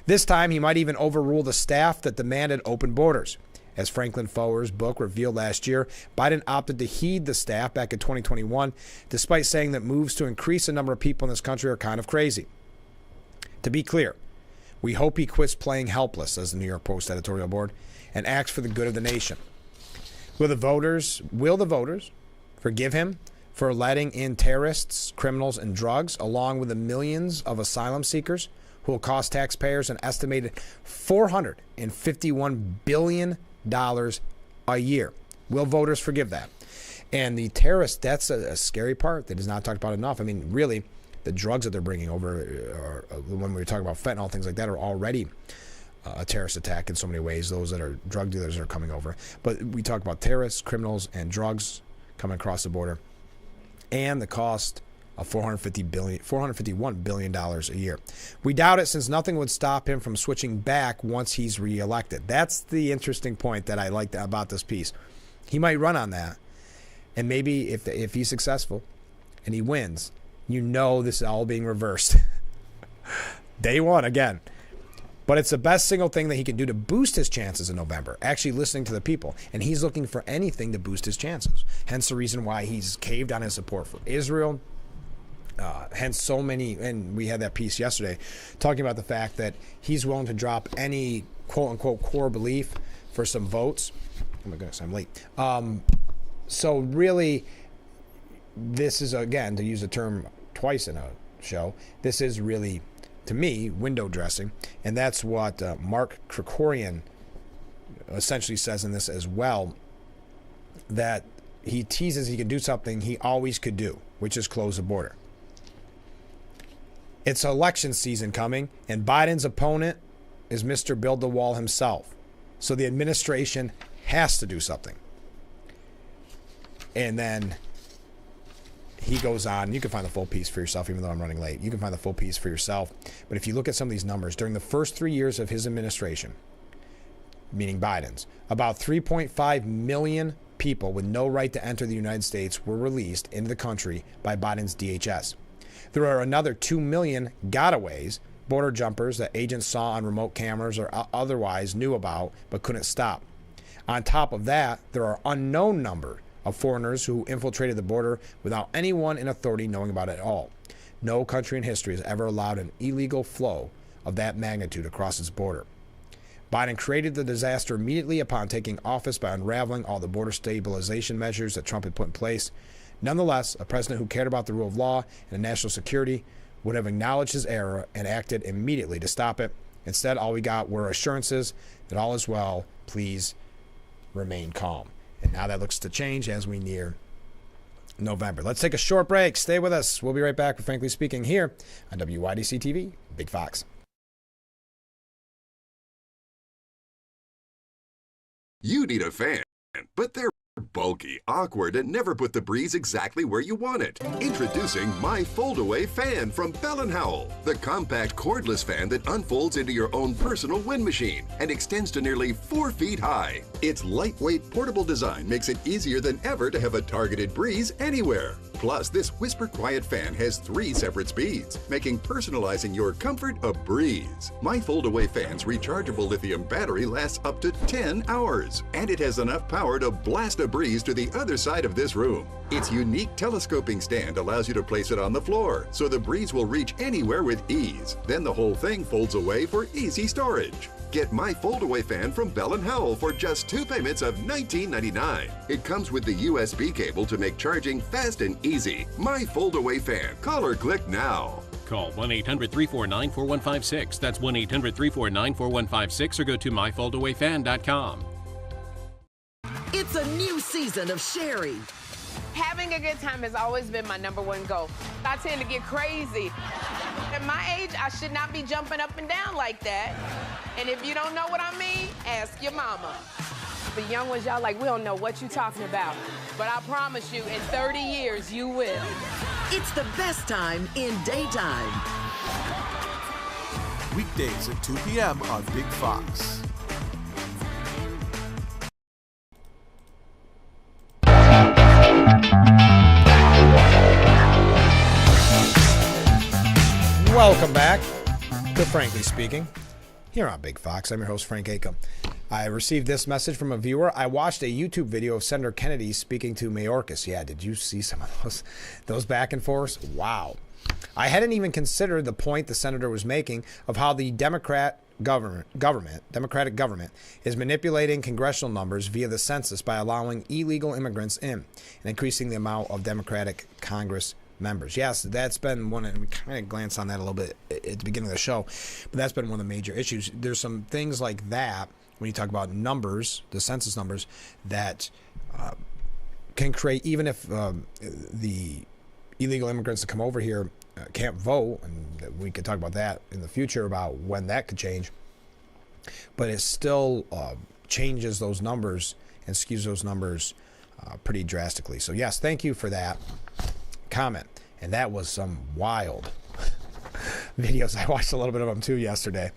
Speaker 1: This time, he might even overrule the staff that demanded open borders. As Franklin Foer's book revealed last year, Biden opted to heed the staff back in 2021, despite saying that moves to increase the number of people in this country are kind of crazy. To be clear, we hope he quits playing helpless, says the New York Post editorial board, and acts for the good of the nation. Will the voters forgive him for letting in terrorists, criminals, and drugs, along with the millions of asylum seekers who will cost taxpayers an estimated $451 billion a year? Will voters forgive that? And the terrorists, that's a scary part that is not talked about enough. I mean, really, the drugs that they're bringing over, when we were talking about fentanyl, things like that, are already a terrorist attack in so many ways. Those that are drug dealers are coming over. But we talk about terrorists, criminals, and drugs coming across the border, and the cost of $451 billion a year. We doubt it, since nothing would stop him from switching back once he's reelected. That's the interesting point that I like about this piece. He might run on that, and maybe if he's successful and he wins, this is all being reversed. Day one again. But it's the best single thing that he can do to boost his chances in November, actually listening to the people. And he's looking for anything to boost his chances. Hence the reason why he's caved on his support for Israel. Hence so many, and we had that piece yesterday, talking about the fact that he's willing to drop any quote-unquote core belief for some votes. Oh my goodness, I'm late. So really, this is, again, to use a term twice in a show, this is really, to me, window dressing. And that's what Mark Krikorian essentially says in this as well, that he teases he can do something he always could do, which is close the border. It's election season coming, and Biden's opponent is Mr. Build the Wall himself. So the administration has to do something. And then he goes on. You can find the full piece for yourself, even though I'm running late. You can find the full piece for yourself. But if you look at some of these numbers, during the first 3 years of his administration, meaning Biden's, about 3.5 million people with no right to enter the United States were released into the country by Biden's DHS. There are another 2 million gotaways, border jumpers that agents saw on remote cameras or otherwise knew about but couldn't stop. On top of that, there are unknown number of foreigners who infiltrated the border without anyone in authority knowing about it at all. No country in history has ever allowed an illegal flow of that magnitude across its border. Biden created the disaster immediately upon taking office by unraveling all the border stabilization measures that Trump had put in place. Nonetheless, a president who cared about the rule of law and national security would have acknowledged his error and acted immediately to stop it. Instead, all we got were assurances that all is well. Please remain calm. And now that looks to change as we near November. Let's take a short break. Stay with us. We'll be right back with Frankly Speaking here on WYDC TV, Big Fox.
Speaker 5: You need a fan, but they're Bulky, awkward, and never put the breeze exactly where you want it. Introducing my fold-away fan from Bell & Howell, the compact cordless fan that unfolds into your own personal wind machine and extends to nearly 4 feet high. Its lightweight, portable design makes it easier than ever to have a targeted breeze anywhere. Plus, this whisper-quiet fan has 3 separate speeds, making personalizing your comfort a breeze. My fold-away fan's rechargeable lithium battery lasts up to 10 hours, and it has enough power to blast a breeze to the other side of this room. Its unique telescoping stand allows you to place it on the floor, so the breeze will reach anywhere with ease. Then the whole thing folds away for easy storage. Get my fold-away fan from Bell & Howell for just 2 payments of $19.99. It comes with the USB cable to make charging fast and easy. My fold-away fan. Call or click now.
Speaker 8: Call 1-800-349-4156. That's 1-800-349-4156 or go to myfoldawayfan.com.
Speaker 11: It's a new season of Sherry.
Speaker 15: Having a good time has always been my #1 goal. I tend to get crazy. At my age, I should not be jumping up and down like that. And if you don't know what I mean, ask your mama. The young ones, y'all like, we don't know what you're talking about. But I promise you, in 30 years, you will.
Speaker 11: It's the best time in daytime.
Speaker 22: Weekdays at 2 p.m. on Big Fox.
Speaker 1: Welcome back to Frankly Speaking, here on Big Fox. I'm your host, Frank Acom. I received this message from a viewer. I watched a YouTube video of Senator Kennedy speaking to Mayorkas. Yeah, did you see some of those back and forths? Wow. I hadn't even considered the point the senator was making of how the Democratic government is manipulating congressional numbers via the census by allowing illegal immigrants in and increasing the amount of Democratic Congress members. Yes, that's been one, and we kind of glanced on that a little bit at the beginning of the show, but that's been one of the major issues. There's some things like that when you talk about numbers, the census numbers, that can create, even if the illegal immigrants that come over here can't vote, and we could talk about that in the future about when that could change, but it still changes those numbers and skews those numbers pretty drastically. So yes, thank you for that comment. And that was some wild videos. I watched a little bit of them too yesterday.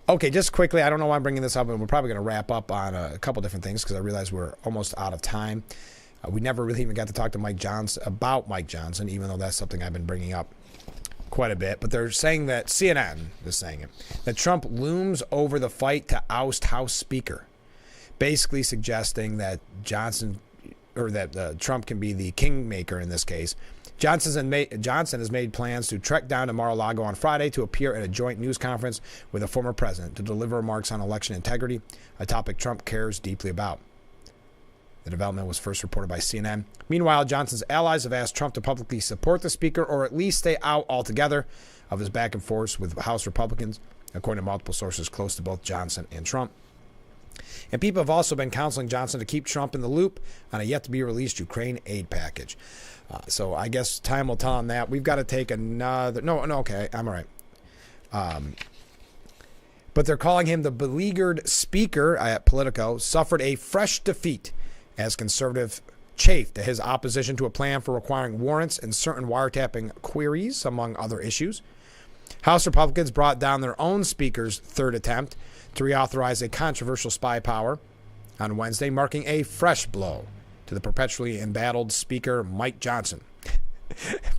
Speaker 1: Okay, just quickly, I don't know why I'm bringing this up, and we're probably going to wrap up on a couple different things because I realize we're almost out of time. We never really even got to talk to Mike Johnson, even though that's something I've been bringing up quite a bit. But they're saying that, CNN is saying it, that Trump looms over the fight to oust House Speaker, basically suggesting that Trump can be the kingmaker in this case. Johnson has made plans to trek down to Mar-a-Lago on Friday to appear at a joint news conference with a former president to deliver remarks on election integrity, a topic Trump cares deeply about. The development was first reported by CNN. Meanwhile, Johnson's allies have asked Trump to publicly support the speaker or at least stay out altogether of his back and forth with House Republicans, according to multiple sources close to both Johnson and Trump. And people have also been counseling Johnson to keep Trump in the loop on a yet-to-be-released Ukraine aid package. So I guess time will tell on that. We've got to take another... No, okay, I'm all right. But they're calling him the beleaguered speaker at Politico, suffered a fresh defeat as conservative chafed at his opposition to a plan for requiring warrants and certain wiretapping queries, among other issues. House Republicans brought down their own speaker's third attempt to reauthorize a controversial spy power on Wednesday, marking a fresh blow to the perpetually embattled Speaker Mike Johnson.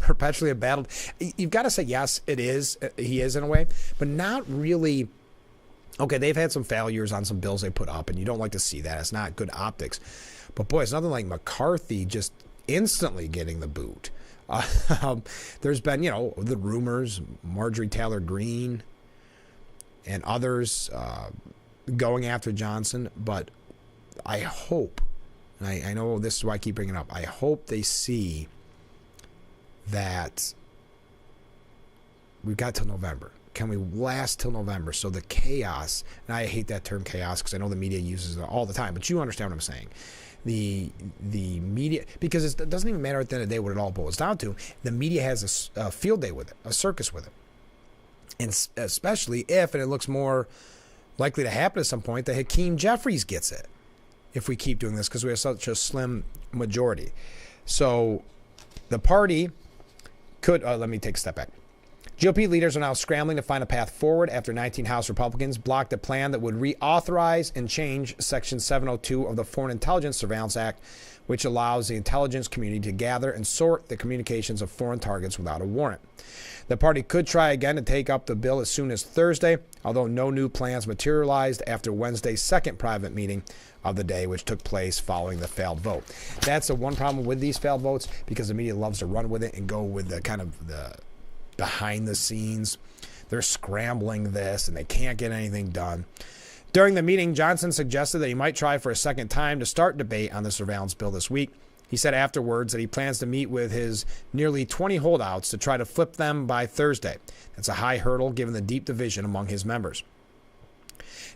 Speaker 1: Perpetually embattled. You've got to say, yes, it is. He is in a way, but not really. Okay, they've had some failures on some bills they put up, and you don't like to see that. It's not good optics. But boy, it's nothing like McCarthy just instantly getting the boot. There's been, the rumors, Marjorie Taylor Greene and others going after Johnson. But I hope, and I know this is why I keep bringing it up, I hope they see that we've got till November. Can we last till November? So the chaos, and I hate that term chaos because I know the media uses it all the time, but you understand what I'm saying. The media, because it doesn't even matter at the end of the day what it all boils down to. The media has a field day with it, a circus with it. And especially if, and it looks more likely to happen at some point, that Hakeem Jeffries gets it. if we keep doing this because we have such a slim majority. So the party could, let me take a step back. GOP leaders are now scrambling to find a path forward after 19 House Republicans blocked a plan that would reauthorize and change Section 702 of the Foreign Intelligence Surveillance Act, which allows the intelligence community to gather and sort the communications of foreign targets without a warrant. The party could try again to take up the bill as soon as Thursday, although no new plans materialized after Wednesday's second private meeting of the day, which took place following the failed vote. That's the one problem with these failed votes, because the media loves to run with it and go with the kind of the behind the scenes. They're scrambling this and they can't get anything done. During the meeting, Johnson suggested that he might try for a second time to start debate on the surveillance bill this week. He said afterwards that he plans to meet with his nearly 20 holdouts to try to flip them by Thursday. That's a high hurdle given the deep division among his members.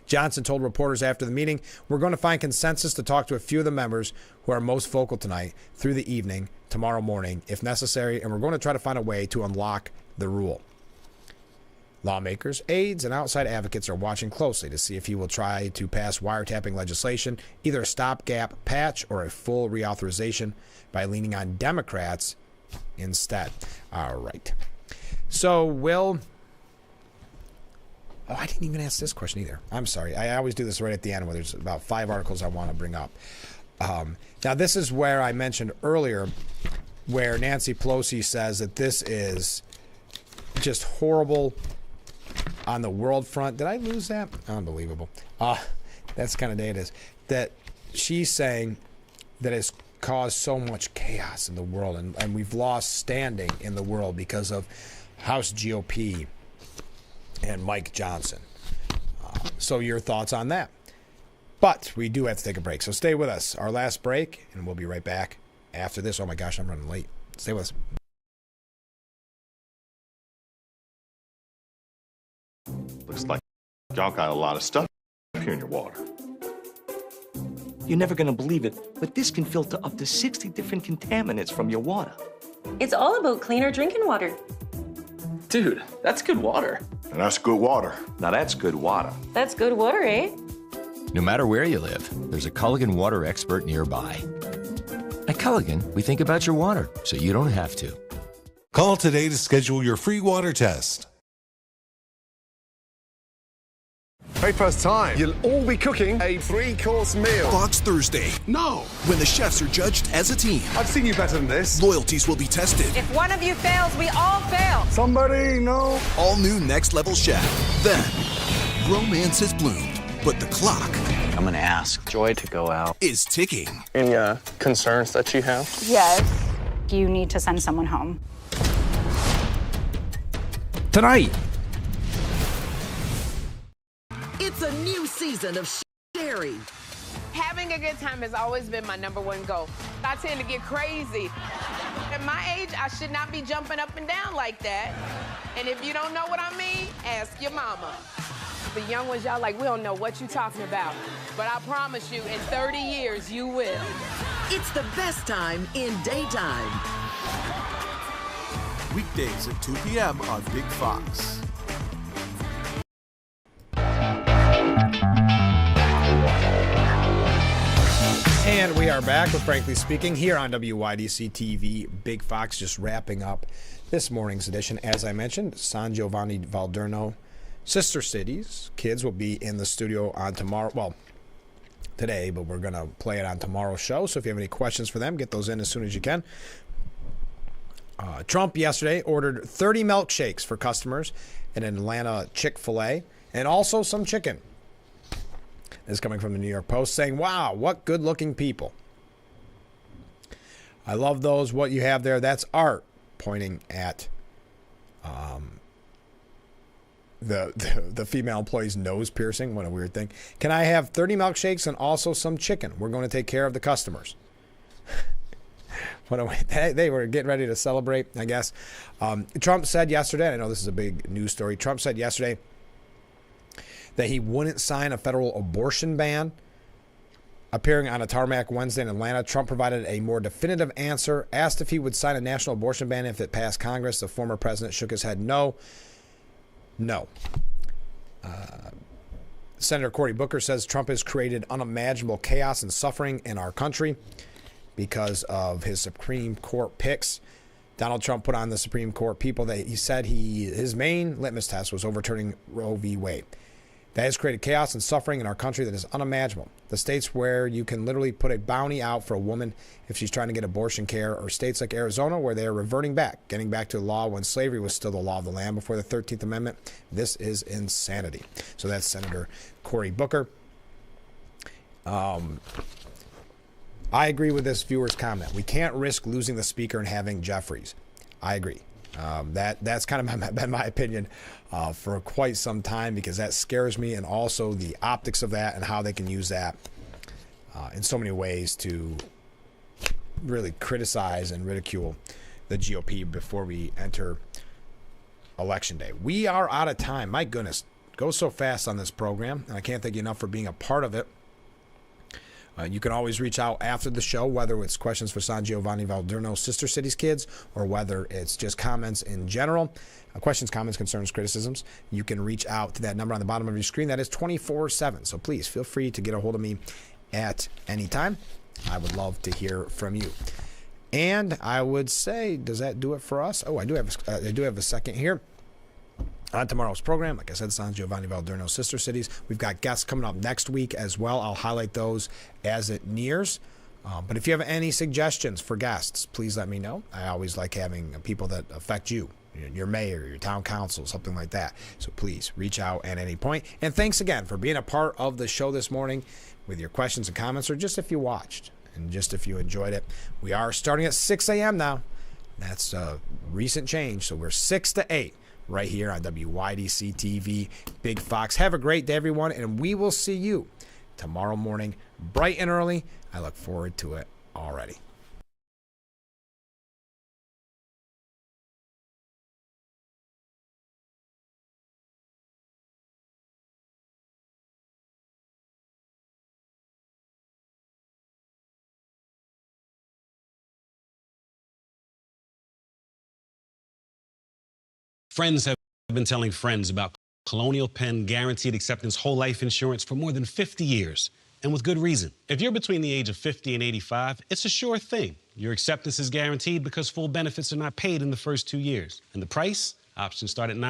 Speaker 1: Johnson told reporters after the meeting, "We're going to find consensus to talk to a few of the members who are most vocal tonight through the evening, tomorrow morning, if necessary, and we're going to try to find a way to unlock the rule." Lawmakers, aides, and outside advocates are watching closely to see if he will try to pass wiretapping legislation, either a stopgap patch or a full reauthorization, by leaning on Democrats instead. All right. So I didn't even ask this question either. I'm sorry. I always do this right at the end where there's about 5 articles I want to bring up. Now, this is where I mentioned earlier where Nancy Pelosi says that this is just horrible on the world front. Did I lose that? Unbelievable. That's the kind of day it is. That she's saying that it's caused so much chaos in the world, and we've lost standing in the world because of House GOP and Mike Johnson. So your thoughts on that? But we do have to take a break, so stay with us. Our last break, and we'll be right back after this. Oh my gosh, I'm running late. Stay with us.
Speaker 9: Looks like y'all got a lot of stuff here in your water.
Speaker 12: You're never gonna believe it, but this can filter up to 60 different contaminants from your water.
Speaker 16: It's all about cleaner drinking water.
Speaker 12: Dude, that's good water.
Speaker 9: And that's good water.
Speaker 12: Now that's good water.
Speaker 16: That's good water, eh?
Speaker 17: No matter where you live, there's a Culligan water expert nearby. At Culligan, we think about your water so you don't have to.
Speaker 18: Call today to schedule your free water test.
Speaker 19: Very first time, you'll all be cooking a 3-course meal.
Speaker 25: Fox Thursday.
Speaker 19: No!
Speaker 25: When the chefs are judged as a team.
Speaker 19: I've seen you better than this.
Speaker 25: Loyalties will be tested.
Speaker 27: If one of you fails, we all fail.
Speaker 19: Somebody, no.
Speaker 25: All new Next Level Chef. Then, romance has bloomed, but the clock...
Speaker 28: I'm gonna ask Joy to go out.
Speaker 25: ...is ticking.
Speaker 28: Any concerns that you have?
Speaker 29: Yes. You need to send someone home.
Speaker 1: Tonight.
Speaker 11: It's a new season of Sherry.
Speaker 15: Having a good time has always been my #1 goal. I tend to get crazy. At my age, I should not be jumping up and down like that. And if you don't know what I mean, ask your mama. The young ones, y'all like, we don't know what you're talking about. But I promise you, in 30 years, you will.
Speaker 11: It's the best time in daytime.
Speaker 22: Weekdays at 2 p.m. on Big Fox.
Speaker 1: And we are back with Frankly Speaking here on WYDC TV. Big Fox just wrapping up this morning's edition. As I mentioned, San Giovanni Valderno, Sister Cities. Kids will be in the studio on tomorrow. Well, today, but we're going to play it on tomorrow's show. So if you have any questions for them, get those in as soon as you can. Trump yesterday ordered 30 milkshakes for customers at Atlanta Chick-fil-A and also some chicken. This is coming from the New York Post saying, wow, what good-looking people. I love those. What you have there, that's art. Pointing at the female employee's nose piercing. What a weird thing. Can I have 30 milkshakes and also some chicken? We're going to take care of the customers. They were getting ready to celebrate, I guess. Trump said yesterday, I know this is a big news story, Trump said yesterday that he wouldn't sign a federal abortion ban. Appearing on a tarmac Wednesday in Atlanta, Trump provided a more definitive answer. Asked if he would sign a national abortion ban if it passed Congress, the former president shook his head no. Senator Cory Booker says Trump has created unimaginable chaos and suffering in our country because of his Supreme Court picks. Donald Trump put on the Supreme Court people that he said his main litmus test was overturning Roe v. Wade. That has created chaos and suffering in our country that is unimaginable. The states where you can literally put a bounty out for a woman if she's trying to get abortion care, or states like Arizona where they are reverting back, getting back to the law when slavery was still the law of the land before the 13th Amendment. This is insanity. So that's Senator Cory Booker. I agree with this viewer's comment. We can't risk losing the speaker and having Jeffries. I agree. That's kind of been my opinion for quite some time, because that scares me, and also the optics of that and how they can use that in so many ways to really criticize and ridicule the GOP before we enter Election Day. We are out of time. My goodness, it goes so fast on this program, and I can't thank you enough for being a part of it. You can always reach out after the show, whether it's questions for San Giovanni Valderno Sister Cities kids, or whether it's just comments in general. Questions, comments, concerns, criticisms. You can reach out to that number on the bottom of your screen. That is 24/7. So please feel free to get a hold of me at any time. I would love to hear from you. And I would say, does that do it for us? Oh, I do have a second here. On tomorrow's program, like I said, San Giovanni Valderno Sister Cities. We've got guests coming up next week as well. I'll highlight those as it nears. But if you have any suggestions for guests, please let me know. I always like having people that affect you, your mayor, your town council, something like that. So please reach out at any point. And thanks again for being a part of the show this morning with your questions and comments, or just if you watched and just if you enjoyed it. We are starting at 6 a.m. now. That's a recent change. So we're 6 to 8. Right here on WYDC TV, Big Fox. Have a great day, everyone, and we will see you tomorrow morning, bright and early. I look forward to it already.
Speaker 3: Friends have been telling friends about Colonial Penn Guaranteed Acceptance Whole Life Insurance for more than 50 years, and with good reason. If you're between the age of 50 and 85, it's a sure thing. Your acceptance is guaranteed because full benefits are not paid in the first 2 years. And the price? Options start at $9.